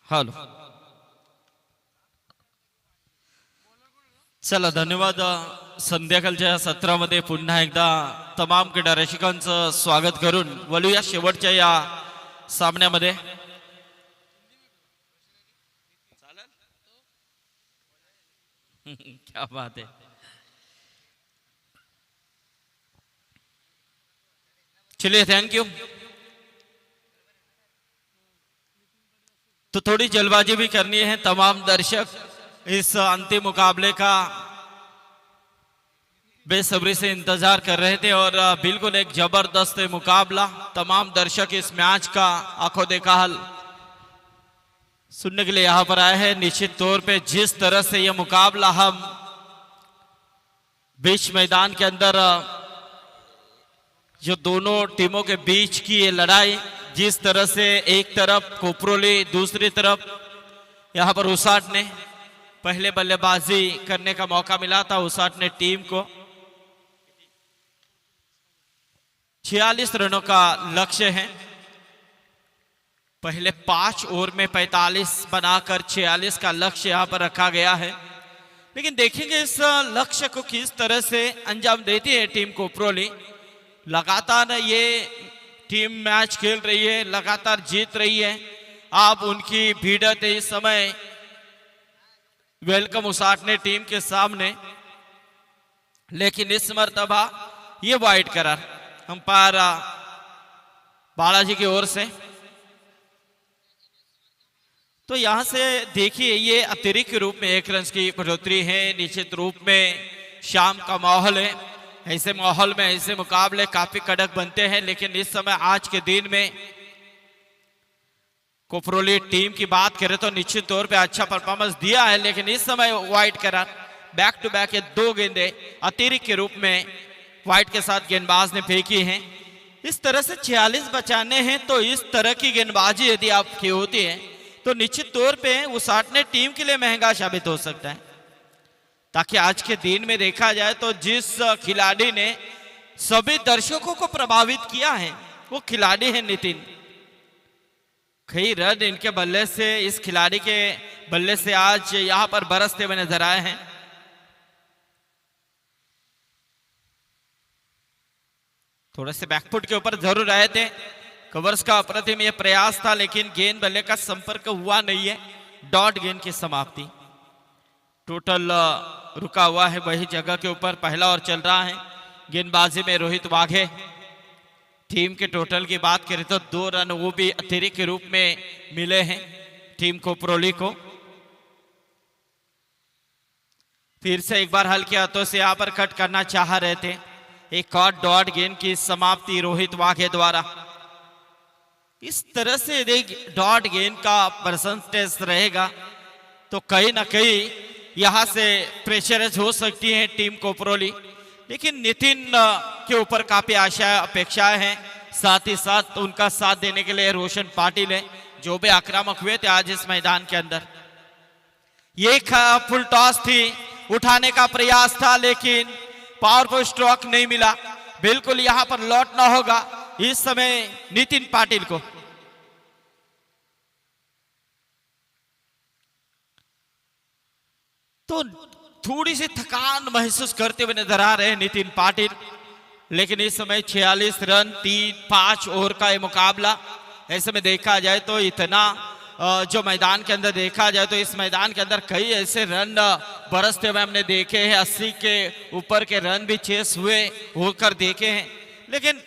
हॅलो. चला, धन्यवाद. संध्याकाळच्या या सत्रामध्ये पुन्हा एकदा तमाम क्रीडा रसिकांचं स्वागत करून वळूया शेवटच्या या सामन्यामध्ये. क्या बात है. चलिए, थैंक यू. तो थोड़ी जल्दबाजी भी करनी है. तमाम दर्शक इस अंतिम मुकाबले का बेसब्री से इंतजार कर रहे थे और बिल्कुल एक जबरदस्त मुकाबला. तमाम दर्शक इस मैच का आंखों देखा हाल सुनने के लिए यहां पर आए हैं. निश्चित तौर पे जिस तरह से यह मुकाबला हम बीच मैदान के अंदर जो दोनों टीमों के बीच की ये लड़ाई, जिस तरह से एक तरफ कोपरोली, दूसरी तरफ यहां पर उसाट ने पहले बल्लेबाजी करने का मौका मिला था. उसाट ने टीम को 46 रनों का लक्ष्य है. पहले 5 ओवर में 45 बनाकर 46 का लक्ष्य यहां पर रखा गया है. लेकिन देखेंगे इस लक्ष्य को किस तरह से अंजाम देती है टीम कोपरोली. लगातार ये टीम मैच खेल रही है, लगातार जीत रही है. आप उनकी भिड़त इस समय वेलकम उसाटने टीम के सामने, लेकिन इस मर्तबा ये वाइड करार अंपायर बालाजी की ओर से. तो यहां से देखिए, ये अतिरिक्त रूप में 1 रन की बढ़ोतरी है. निश्चित रूप में शाम का माहौल है. ऐसे माहौल में ऐसे मुकाबले काफी कड़क बनते हैं. लेकिन इस समय आज के दिन में कोपरोली टीम की बात करें तो निश्चित तौर पे अच्छा परफॉर्मेंस दिया है. लेकिन इस समय वाइड करार बैक टू बैक ये 2 गेंदे अतिरिक्त के रूप में वाइड के साथ गेंदबाज ने फेंकी हैं. इस तरह से 46 बचाने हैं, तो इस तरह की गेंदबाजी यदि आपकी होती है तो निश्चित तौर पे उसाटने टीम के लिए महंगा साबित हो सकता है. ताकि आज के दिन में देखा जाए तो जिस खिलाड़ी ने सभी दर्शकों को प्रभावित किया है वो खिलाड़ी है नितिन. कई रन इनके बल्ले से, इस खिलाड़ी के बल्ले से आज यहां पर बरसते हुए नजर आए हैं. थोड़े से बैकफुट के ऊपर जरूर आए थे. कवर्स का अप्रतिम यह प्रयास था, लेकिन गेंद बल्ले का संपर्क हुआ नहीं है. डॉट गेंद की समाप्ति। टोटल रुका हुआ है वही जगह के ऊपर, पहला ओवर चल रहा है। गेंदबाजी में रोहित वाघे। टीम के टोटल की बात करें तो 2 रन वो भी अतिरिक्त के रूप में मिले हैं टीम कोपरोली को। फिर से एक बार हल्के हाथों से यहाँ पर कट करना चाह रहे थे। एक और डॉट गेंद की समाप्ति रोहित वाघे द्वारा। इस तरह से यदि डॉट गेंद का परसेंटेज रहेगा तो कहीं ना कहीं यहां से प्रेशराइज हो सकती है टीम कोपरोली, लेकिन नितिन के ऊपर काफी आशा अपेक्षाएं हैं। साथ ही साथ उनका साथ देने के लिए रोशन पाटिल है, जो भी आक्रामक हुए थे आज इस मैदान के अंदर। ये फुल टॉस थी, उठाने का प्रयास था, लेकिन पावरफुल स्ट्रोक नहीं मिला। बिल्कुल यहां पर लौटना होगा इस समय नितिन पाटिल को। तो थोड़ी सी थकान महसूस करते हुए नजर आ रहे हैं नितिन पाटिल, लेकिन इस समय 46 रन 3-5 ओवर का ये मुकाबला। ऐसे में देखा जाए तो इतना जो मैदान के अंदर देखा जाए तो इस मैदान के अंदर कई ऐसे रन बरसते हुए हमने देखे हैं। 80 के ऊपर के रन भी चेस हुए होकर देखे हैं, लेकिन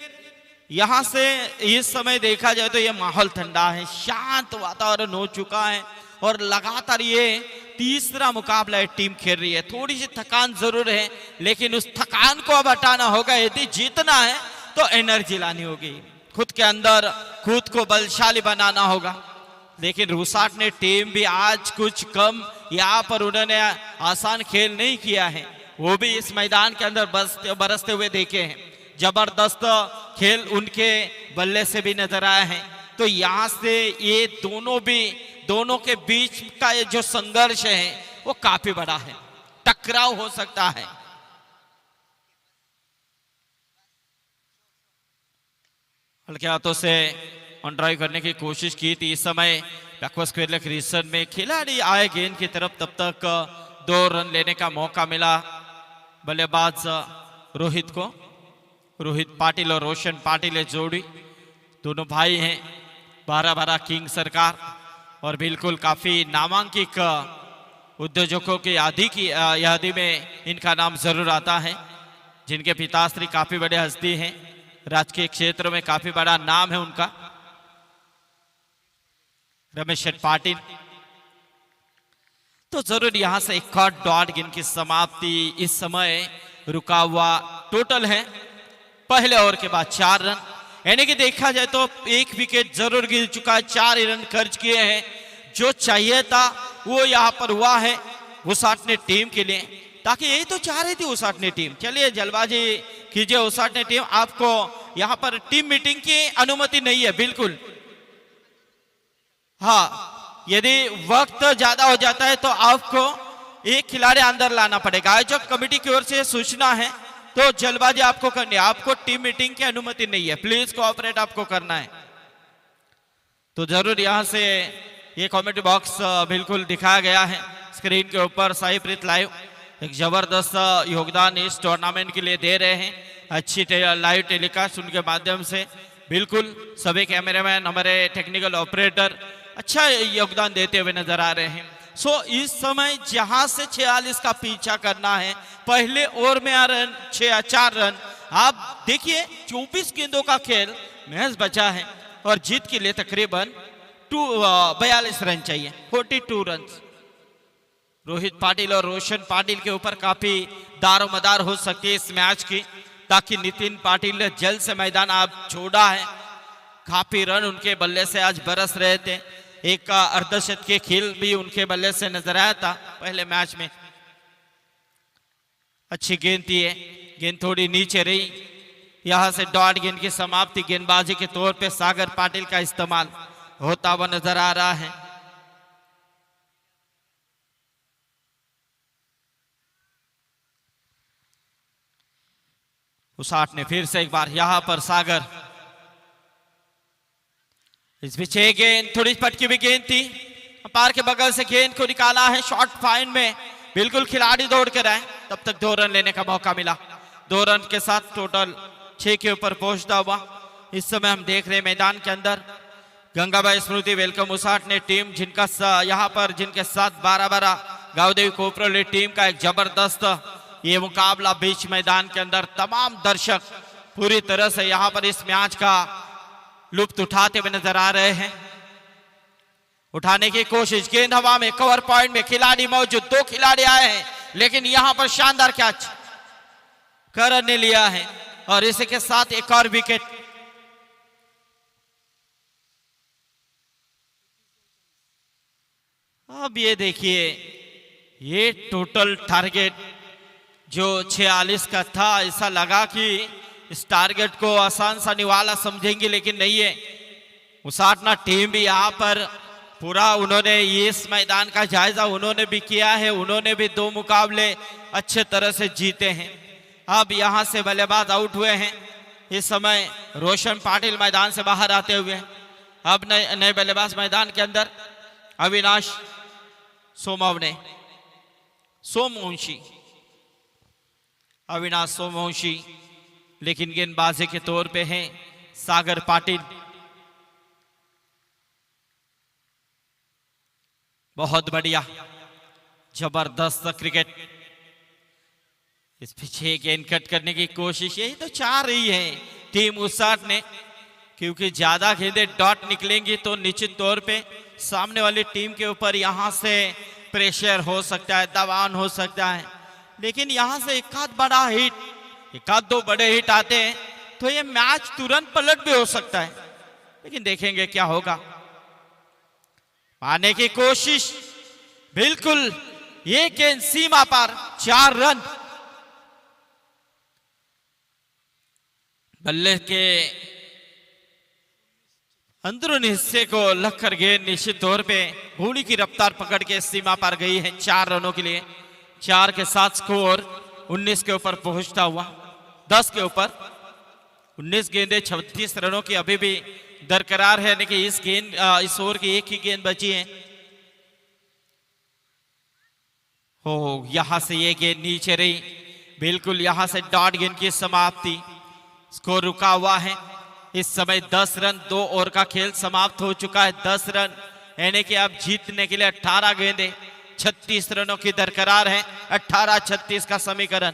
यहां से इस समय देखा जाए तो ये माहौल ठंडा है, शांत वातावरण हो चुका है और लगातार ये तीसरा मुकाबला टीम खेल रही है। थोड़ी सी थकान जरूर है, लेकिन उस थकान को अब हटाना होगा। यदि जीतना है तो एनर्जी लानी होगी, खुद के अंदर खुद को बलशाली बनाना होगा। लेकिन रूसाट ने टीम भी आज कुछ कम यहाँ पर उन्होंने आसान खेल नहीं किया है, वो भी इस मैदान के अंदर बरसते हुए देखे हैं। जबरदस्त खेल उनके बल्ले से भी नजर आया है। तो यहाँ से ये दोनों के बीच का ये जो संघर्ष है वो काफी बड़ा है, टकराव हो सकता है। हल्के हाथों से ऑन ड्राइव करने की कोशिश की थी। इस समय बैकवर्ड स्क्वायर लेग रीजन में खिलाड़ी आए गेंद की तरफ, तब तक 2 रन लेने का मौका मिला बल्लेबाज रोहित को। रोहित पाटिल और रोशन पाटिल है जोड़ी, दोनों भाई हैं। 12-12 किंग सरकार और बिल्कुल काफी नामांकित उद्योजकों की यादी में इनका नाम जरूर आता है, जिनके पिताश्री काफी बड़े हस्ती हैं, राजकीय क्षेत्र में काफी बड़ा नाम है उनका, रमेश पाटिल। तो जरूर यहां से एक और डॉट गेंद की समाप्ति। इस समय रुका हुआ टोटल है पहले ओवर के बाद 4 रन, यानी कि देखा जाए तो 1 विकेट जरूर गिर चुका है। 4 रन खर्च किए हैं, जो चाहिए था वो यहाँ पर हुआ है उसाट ने टीम के लिए, ताकि यही तो चाह रही थी उसाट ने टीम। चलिए जल्दबाजी कीजिए उसाट ने टीम, आपको यहाँ पर टीम मीटिंग की अनुमति नहीं है बिल्कुल। हाँ, यदि वक्त ज्यादा हो जाता है तो आपको एक खिलाड़ी अंदर लाना पड़ेगा। आयोजक कमेटी की ओर से सूचना है, तो जल्दबाजी आपको करनी है, आपको टीम मीटिंग की अनुमति नहीं है, प्लीज कोऑपरेट आपको करना है। तो जरूर यहां से ये कमेटी बॉक्स बिल्कुल दिखाया गया है स्क्रीन के ऊपर। साईप्रीत लाइव एक जबरदस्त योगदान इस टूर्नामेंट के लिए दे रहे हैं, अच्छी लाइव टेलीकास्ट उनके माध्यम से। बिल्कुल सभी कैमरामैन, हमारे टेक्निकल ऑपरेटर अच्छा योगदान देते हुए नजर आ रहे हैं। सो इस समय जहां से 46 का पीछा करना है, पहले ओवर में 4 रन। आप देखिए 24 गेंदों का खेल मैच बचा है और जीत के लिए तकरीबन 42 रन चाहिए, 42 रन। रोहित पाटिल और रोशन पाटिल के ऊपर काफी दारोमदार हो सकती है इस मैच की, ताकि नितिन पाटिल ने जल्द से मैदान आप छोड़ा है। काफी रन उनके बल्ले से आज बरस रहे थे, एक अर्धशतकीय खेल भी उनके बल्ले से नजर आया था पहले मैच में। अच्छी गेंद थी, गेंद थोड़ी नीचे रही। यहां से डॉट गेंद की समाप्ति, गेंदबाजी के तौर पे सागर पाटिल का इस्तेमाल होता हुआ नजर आ रहा है। उसाट ने फिर से एक बार यहां पर सागर, इस बीच गेंद थोड़ी पटकी हुई गेंद थी, पार के बगल से गेंद को निकाला है शॉर्ट फाइन में, बिल्कुल खिलाड़ी दौड़ कर आए, तब तक 2 रन लेने का मौका मिला। 2 रन के साथ टोटल 6 के ऊपर पहुंचता हुआ इस समय हम देख रहे हैं मैदान के अंदर गंगाबाई स्मृति वेलकम उसाट ने टीम यहाँ पर जिनके साथ 12-12 गावदेवी कोपरोली टीम का एक जबरदस्त ये मुकाबला बीच मैदान के अंदर तमाम दर्शक पूरी तरह से यहाँ पर इस मैच का लुत्फ उठाते हुए नजर आ रहे हैं। उठाने की कोशिश, गेंद हवा में, कवर पॉइंट में खिलाड़ी मौजूद, 2 खिलाड़ी आए हैं लेकिन यहां पर शानदार कैच करण ने लिया है और इसी के साथ एक और विकेट। अब ये देखिए, ये टोटल टारगेट जो 46 का था, ऐसा लगा कि इस टारगेट को आसान सा निवाला समझेंगे लेकिन नहीं है। उसाटना टीम भी यहाँ पर पूरा उन्होंने इस मैदान का जायजा उन्होंने भी किया है, उन्होंने भी 2 मुकाबले अच्छे तरह से जीते हैं। अब यहां से बल्लेबाज आउट हुए हैं। इस समय रोशन पाटिल मैदान से बाहर आते हुए, अब नए बल्लेबाज मैदान के अंदर अविनाश सोमवंशी, अविनाश सोमवंशी, लेकिन गेंदबाजी के तौर पे हैं सागर पाटिल। बहुत बढ़िया, जबरदस्त क्रिकेट। इस पीछे गेंद कट करने की कोशिश, यही तो चाह रही है टीम उसाट ने, क्योंकि ज्यादा गेंदें डॉट निकलेंगी तो निश्चित तौर पे सामने वाली टीम के ऊपर यहां से प्रेशर हो सकता है, दबाव हो सकता है। लेकिन यहां से एक आध बड़ा हिट, एक आध 2 बड़े हिट आते हैं तो ये मैच तुरंत पलट भी हो सकता है। लेकिन देखेंगे क्या होगा। पाने की कोशिश, बिल्कुल ये गेंद सीमा पर, 4 रन। बल्ले के अंदरूनी हिस्से को लगकर गेंद निश्चित तौर पे घोड़ी की रफ्तार पकड़ के सीमा पर गई है 4 रनों के लिए। 4 के साथ स्कोर 19 के ऊपर पहुंचता हुआ, 10 के ऊपर 19 गेंदें 36 रनों की अभी भी दरकरार है, यानी कि इस ओवर की एक ही गेंद बची है। हो, यहां से ये गेंद नीचे रही, बिल्कुल यहां से डॉट गेंद की समाप्ति, स्कोर रुका हुआ है। इस समय 10 रन, 2 ओवर का खेल समाप्त हो चुका है। 10 रन यानी कि अब जीतने के लिए 18 गेंदें 36 रनों की दरकरार है। 18-36 का समीकरण।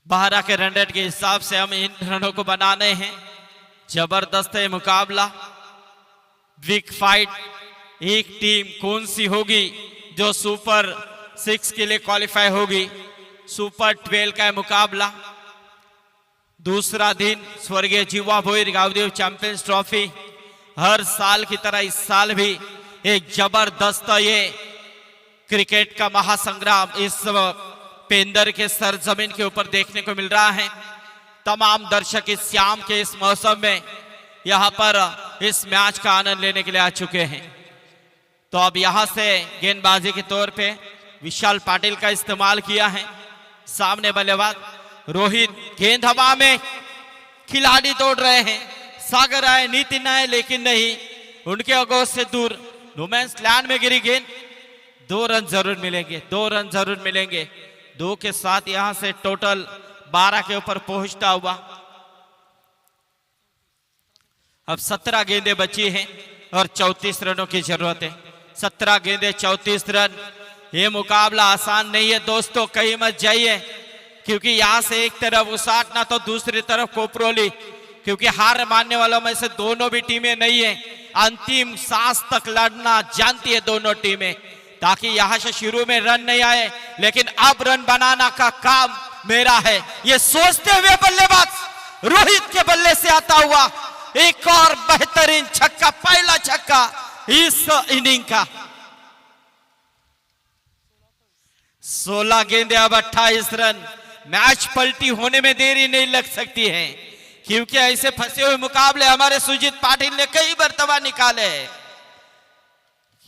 बारह के रन रेट के हिसाब से हम इन रनों को बनाने हैं। जबरदस्त है मुकाबला, बिग फाइट। एक टीम कौन सी होगी जो सुपर 6 के लिए क्वालिफाई होगी? सुपर 12 का मुकाबला। दूसरा दिन स्वर्गीय जीवा भोईर गावदेव चैंपियंस ट्रॉफी। हर साल की तरह इस साल भी एक जबरदस्त ये क्रिकेट का महासंग्राम इस पेंदर के सरजमीन के ऊपर देखने को मिल रहा है। तमाम दर्शक इस शाम के इस मौसम में यहाँ पर इस मैच का आनंद लेने के लिए आ चुके हैं। तो अब यहाँ से गेंदबाजी के तौर पे विशाल पाटिल का इस्तेमाल किया है। सामने बल्लेबाज रोहित, गेंद हवा में, खिलाड़ी दौड़ रहे हैं। सागर आए, नितिन आए, लेकिन नहीं, उनके अगोज से दूर नुमेंस लैंड में गिरी गेंद। 2 रन जरूर मिलेंगे, 2 रन जरूर मिलेंगे। 2 के साथ यहां से टोटल 12 के ऊपर पहुंचता हुआ। अब 17 गेंदें बची हैं और 34 रनों की जरूरत है। 17 गेंदें 34 रन। ये मुकाबला आसान नहीं है दोस्तों, कहीं मत जाइए, क्योंकि यहां से एक तरफ उसाटना तो दूसरी तरफ कोपरोली, क्योंकि हार मानने वालों में से दोनों भी टीमें नहीं है। अंतिम सांस तक लड़ना जानती है दोनों टीमें, ताकि यहां से शुरू में रन नहीं आए, लेकिन अब रन बनाना का काम मेरा है। ये सोचते हुए बल्लेबाज रोहित के बल्ले से आता हुआ एक और बेहतरीन छक्का, पहला छक्का इस इनिंग का। 16 गेंदें, अब 28 रन। मैच पलटी होने में देरी नहीं लग सकती है, क्योंकि ऐसे फंसे हुए मुकाबले हमारे सुजीत पाटिल ने कई मरतबा निकाले,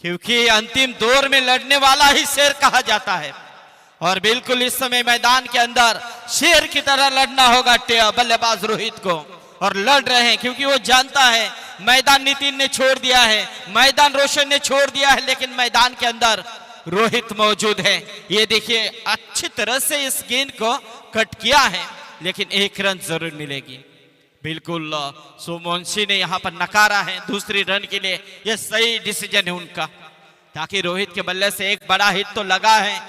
क्योंकि अंतिम दौर में लड़ने वाला ही शेर कहा जाता है। और बिल्कुल इस समय मैदान के अंदर शेर की तरह लड़ना होगा बल्लेबाज रोहित को, और लड़ रहे हैं, क्योंकि वो जानता है मैदान नितिन ने छोड़ दिया है, मैदान रोशन ने छोड़ दिया है, लेकिन मैदान के अंदर रोहित मौजूद है। ये देखिए अच्छी तरह से इस गेंद को कट किया है, लेकिन 1 रन जरूर मिलेगी। बिल्कुल सोमवंशी ने यहाँ पर नकारा है दूसरी रन के लिए, यह सही डिसीजन है उनका, ताकि रोहित के बल्ले से एक बड़ा हिट तो लगा है,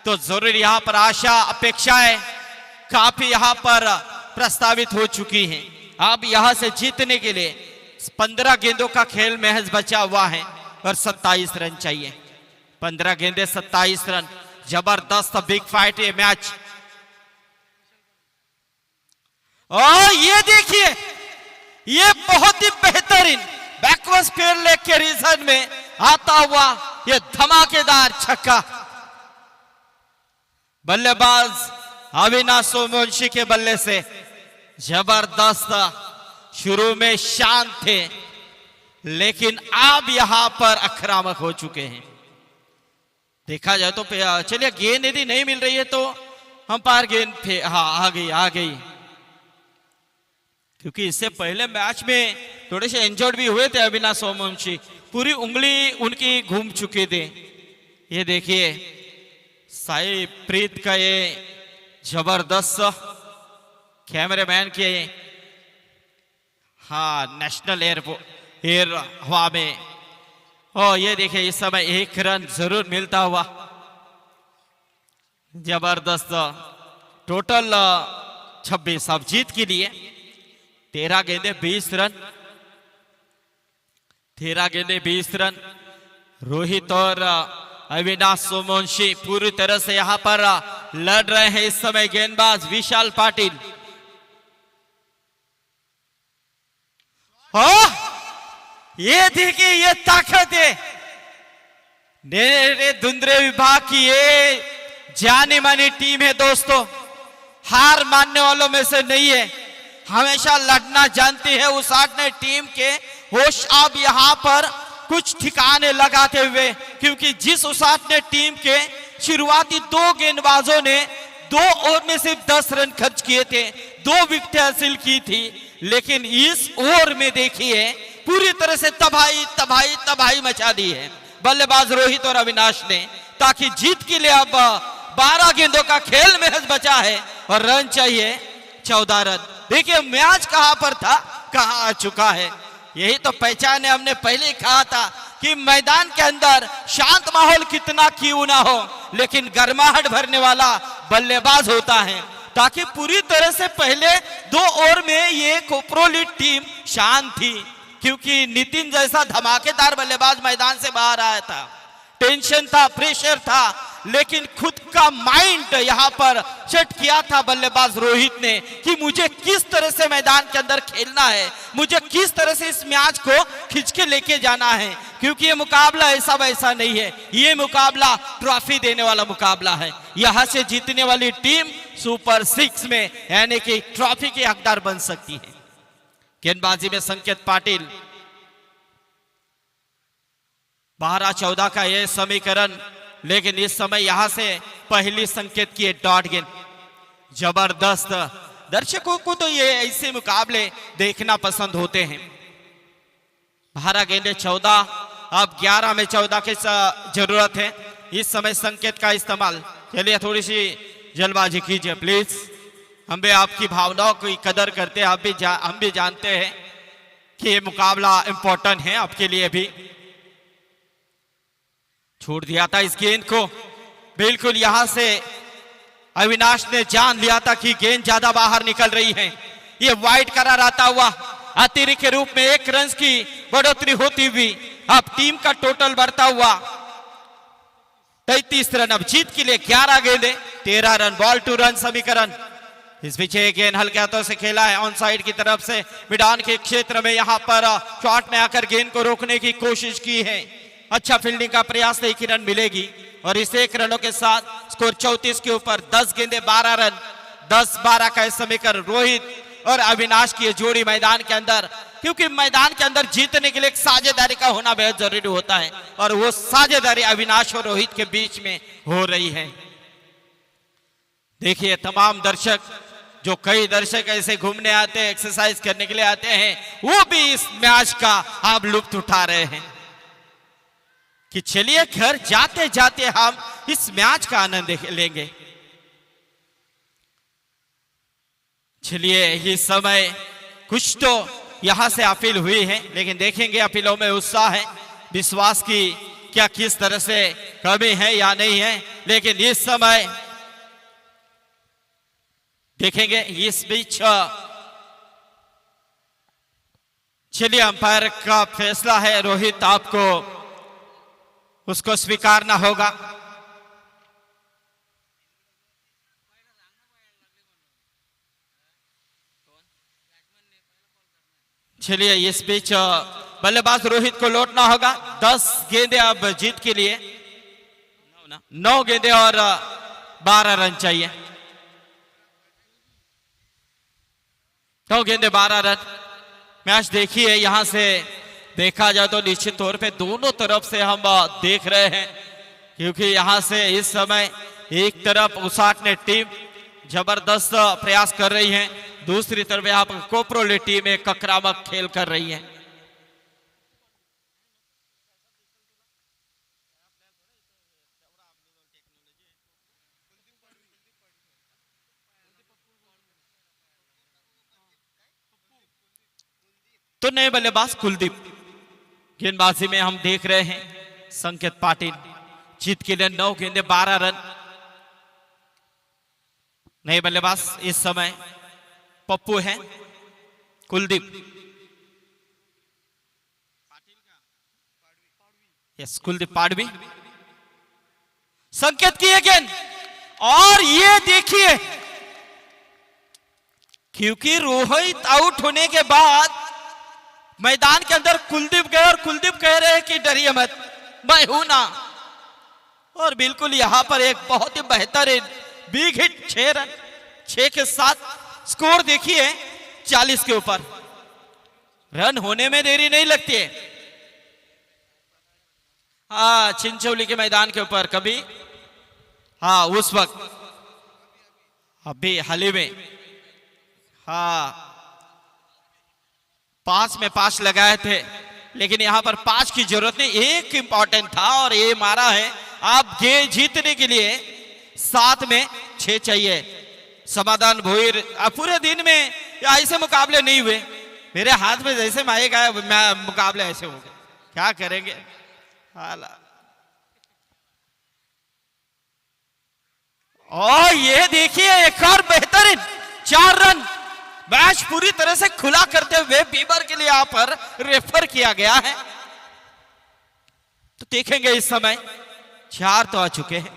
तो जरूर यहाँ पर आशा अपेक्षाएं काफी यहाँ पर प्रस्तावित हो चुकी हैं। अब यहाँ से जीतने के लिए 15 गेंदों का खेल महज बचा हुआ है और 27 रन चाहिए। 15 गेंदे 27 रन, जबरदस्त बिग फाइट ये मैच। और ये देखिए, ये बहुत ही बेहतरीन बैकवर्ड स्क्वायर लेग के रीजन में आता हुआ ये धमाकेदार छक्का। बल्लेबाज अविनाश सोमवंशी के बल्ले से जबरदस्त, शुरू में शांत थे लेकिन अब यहां पर आक्रामक हो चुके हैं। देखा जाए तो चलिए गेंद यदि नहीं मिल रही है तो अंपायर गेंद आ गई, क्योंकि इससे पहले मैच में थोड़े से इंजर्ड भी हुए थे अविनाश सोमवंशी, पूरी उंगली उनकी घूम चुके थे। ये देखिए साई प्रीत का ये जबरदस्त कैमरामैन के नेशनल एयर हवा में, और ये देखिए इस समय 1 रन जरूर मिलता हुआ। जबरदस्त, टोटल 26 अब जीत के लिए 13 गेंदे 20 रन, 13 गेंदे 20 रन। रोहित और अविनाश सोमवंशी पूरी तरह से यहां पर लड़ रहे हैं इस समय। गेंदबाज विशाल पाटिल, ये देखिए ये ताकत है धुंधरे विभाग की, ये जानी मानी टीम है दोस्तों, हार मानने वालों में से नहीं है, हमेशा लड़ना जानती है उसाट ने टीम के होश अब यहां पर कुछ ठिकाने लगाते हुए, क्योंकि जिस उसाट ने टीम के शुरुआती 2 गेंदबाजों ने 2 ओवर में सिर्फ 10 रन खर्च किए थे, 2 विकेट हासिल की थी, लेकिन इस ओवर में देखिए पूरी तरह से तबाही मचा दी है बल्लेबाज रोहित और अविनाश ने, ताकि जीत के लिए अब 12 गेंदों का खेल महज बचा है और रन चाहिए 14 रन। देखिए मैच कहां पर था, कहां आ चुका है, यही तो पहचाने हमने पहले कहा था कि मैदान के अंदर शांत माहौल कितना क्यों ना हो, लेकिन गर्माहट भरने वाला बल्लेबाज होता है, ताकि पूरी तरह से पहले 2 ओवर में ये कोपरोली टीम शांत थी, क्योंकि नितिन जैसा धमाकेदार बल्लेबाज मैदान से बाहर आया था, टेंशन था, प्रेशर था, लेकिन खुद का माइंड यहां पर सेट किया था बल्लेबाज रोहित ने कि मुझे किस तरह से मैदान के अंदर खेलना है, मुझे किस तरह से इस मैच को खींच के लेके जाना है, क्योंकि ये मुकाबला ऐसा वैसा नहीं है, ये मुकाबला ट्रॉफी देने वाला मुकाबला है। यहां से जीतने वाली टीम सुपर 6 में यानी कि ट्रॉफी के हकदार बन सकती है। गेंदबाजी में संकेत पाटिल, 12-14 का यह समीकरण, लेकिन इस समय यहां से पहली संकेत की डॉट गेंद। जबरदस्त, दर्शकों को तो ये ऐसे मुकाबले देखना पसंद होते हैं। 12 गेंदे 14, अब 11 में 14 की जरूरत है इस समय संकेत का इस्तेमाल। चलिए थोड़ी सी जल्दबाजी कीजिए प्लीज, हम भी आपकी भावनाओं की कदर करते हैं, हम भी जानते हैं कि ये मुकाबला इंपॉर्टेंट है आपके लिए भी। छोड़ दिया था इस गेंद को, बिल्कुल यहां से अविनाश ने जान लिया था कि गेंद ज्यादा बाहर निकल रही है, ये वाइड करार आता हुआ अतिरिक्त के रूप में 1 रन की बढ़ोतरी होती हुई अब टीम का टोटल बढ़ता हुआ 33 रन। अब जीत के लिए 11 गेंदे 13 रन, बॉल 2 रन समीकरण। इस पीछे गेंद हल्के हाथों से खेला है ऑन साइड की तरफ से, मैदान के क्षेत्र में यहां पर शॉट में आकर गेंद को रोकने की कोशिश की है, अच्छा फील्डिंग का प्रयास, 1 रन मिलेगी और इस 1 रनों के साथ स्कोर 34 के ऊपर 10 गेंदे 12 रन, 10-12 का समीकरण। रोहित और अविनाश की जोड़ी मैदान के अंदर, क्योंकि मैदान के अंदर जीतने के लिए एक साझेदारी का होना बेहद जरूरी होता है और वो साझेदारी अविनाश और रोहित के बीच में हो रही है। देखिए तमाम दर्शक, जो कई दर्शक ऐसे घूमने आते हैं, एक्सरसाइज करने के लिए आते हैं, वो भी इस मैच का आप लुत्फ उठा रहे हैं कि चलिए घर जाते जाते हम इस मैच का आनंद लेंगे। चलिए इस समय कुछ तो यहां से अपील हुई है, लेकिन देखेंगे अपीलों में उत्साह है, विश्वास की क्या किस तरह से कमी है या नहीं है। लेकिन इस समय देखेंगे इस बीच चलिए अंपायर का फैसला है, रोहित आपको उसको स्वीकारना होगा। चलिए इस बीच बल्लेबाज रोहित को लौटना होगा। 10 गेंदे अब जीत के लिए, 9 गेंदे और 12 रन चाहिए। 9 गेंदे 12 रन। मैच देखिए, यहां से देखा जाए तो निश्चित तौर पे दोनों तरफ से हम देख रहे हैं, क्योंकि यहां से इस समय एक तरफ उसाट ने टीम जबरदस्त प्रयास कर रही है, दूसरी तरफ यहाँ पर कोपरोली टीम एक आक्रामक खेल कर रही है। तो नए बल्लेबाज कुलदीप, गेंदबाजी में हम देख रहे हैं संकेत पाटिल, जीत के लिए 9 गेंदे 12 रन। नए बल्लेबाज इस समय पप्पू है, कुलदीप, यस कुलदीप पाडवी, संकेत किए गेंद, और ये देखिए क्योंकि रोहित आउट होने के बाद मैदान के अंदर कुलदीप गए और कुलदीप कह रहे हैं कि डरिए मत, मैं हूं ना। और बिल्कुल यहां पर एक बहुत ही बेहतरीन बिग हिट, 6 रन, 6 के साथ स्कोर देखिए 40 के ऊपर। रन होने में देरी नहीं लगती है। हाँ, चिंचोली के मैदान के ऊपर कभी, हाँ उस वक्त, अभी हाल ही में, हाँ 5 में 5 लगाए थे, लेकिन यहां पर 5 की जरूरत नहीं, एक इंपॉर्टेंट था और ये मारा है। आप गेम जीतने के लिए 7 में 6 चाहिए। समाधान भोईर, पूरे दिन में ऐसे मुकाबले नहीं हुए, मेरे हाथ में जैसे माए गए मुकाबले ऐसे हो गए, क्या करेंगे। और ये देखिए एक और बेहतरीन 4 रन, मैच पूरी तरह से खुला करते हुए बीबर के लिए यहां पर रेफर किया गया है। तो देखेंगे इस समय 4 तो आ चुके हैं।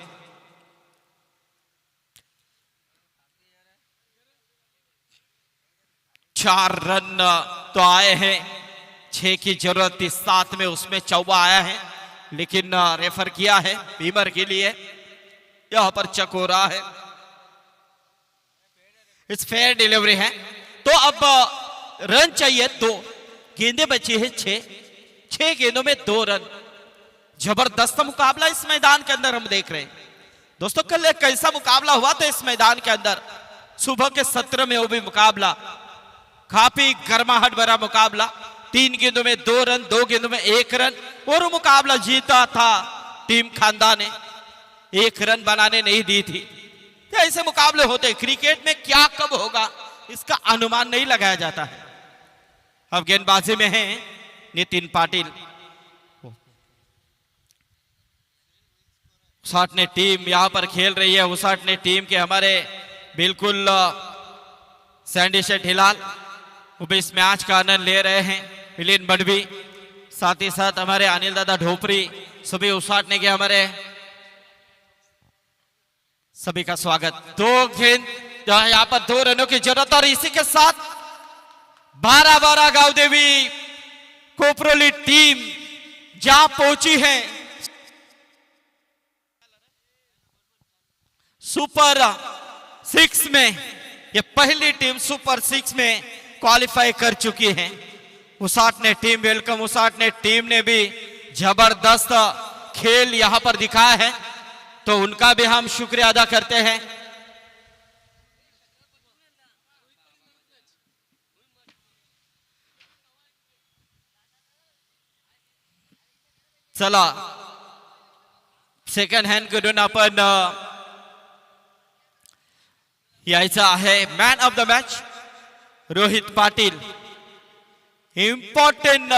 चार रन तो आए हैं, 6 की जरूरत थी, 7 में उसमें 4 आया है, लेकिन रेफर किया है बीमर के लिए, यहां पर चक हो रहा है। इस फेयर डिलीवरी है। तो अब रन चाहिए 2, गेंदे बची है 6 गेंदों में 2 रन। जबरदस्त मुकाबला इस मैदान के अंदर हम देख रहे हैं दोस्तों। कल एक कैसा मुकाबला हुआ था इस मैदान के अंदर, सुबह के 17 में वो भी मुकाबला काफी गर्माहट भरा मुकाबला, 3 गेंदों में 2 रन, 2 गेंदों में 1 रन, और मुकाबला जीता था टीम खानदान ने, 1 रन बनाने नहीं दी थी। ऐसे मुकाबले होते, क्रिकेट में क्या कब होगा इसका अनुमान नहीं लगाया जाता है। अब गेंदबाजी में है नितिन पाटिल, उसाट ने टीम यहां पर खेल रही है। उसाट ने टीम के हमारे बिल्कुल सैंडी शेठ हिलाल वो भी इस मैच का आनंद ले रहे हैं, मिलिन बड़वी, साथ ही साथ हमारे अनिल दादा ढोपरी, सभी उसाटने के हमारे सभी का स्वागत। 2 गेंद यहां पर 2 रनों की जरूरत, और इसी के साथ 12-12 गांव देवी कोपरोली टीम जहां पहुंची है सुपर 6 में। ये पहली टीम सुपर 6 में क्वालिफाई कर चुकी है। उसाट ने टीम, वेलकम उसाट ने टीम ने भी जबरदस्त खेल यहां पर दिखाया है, तो उनका भी हम शुक्रिया अदा करते हैं। चला सेकंड हँड कडून आपण यायचं आहे man of the match Rohit Patil important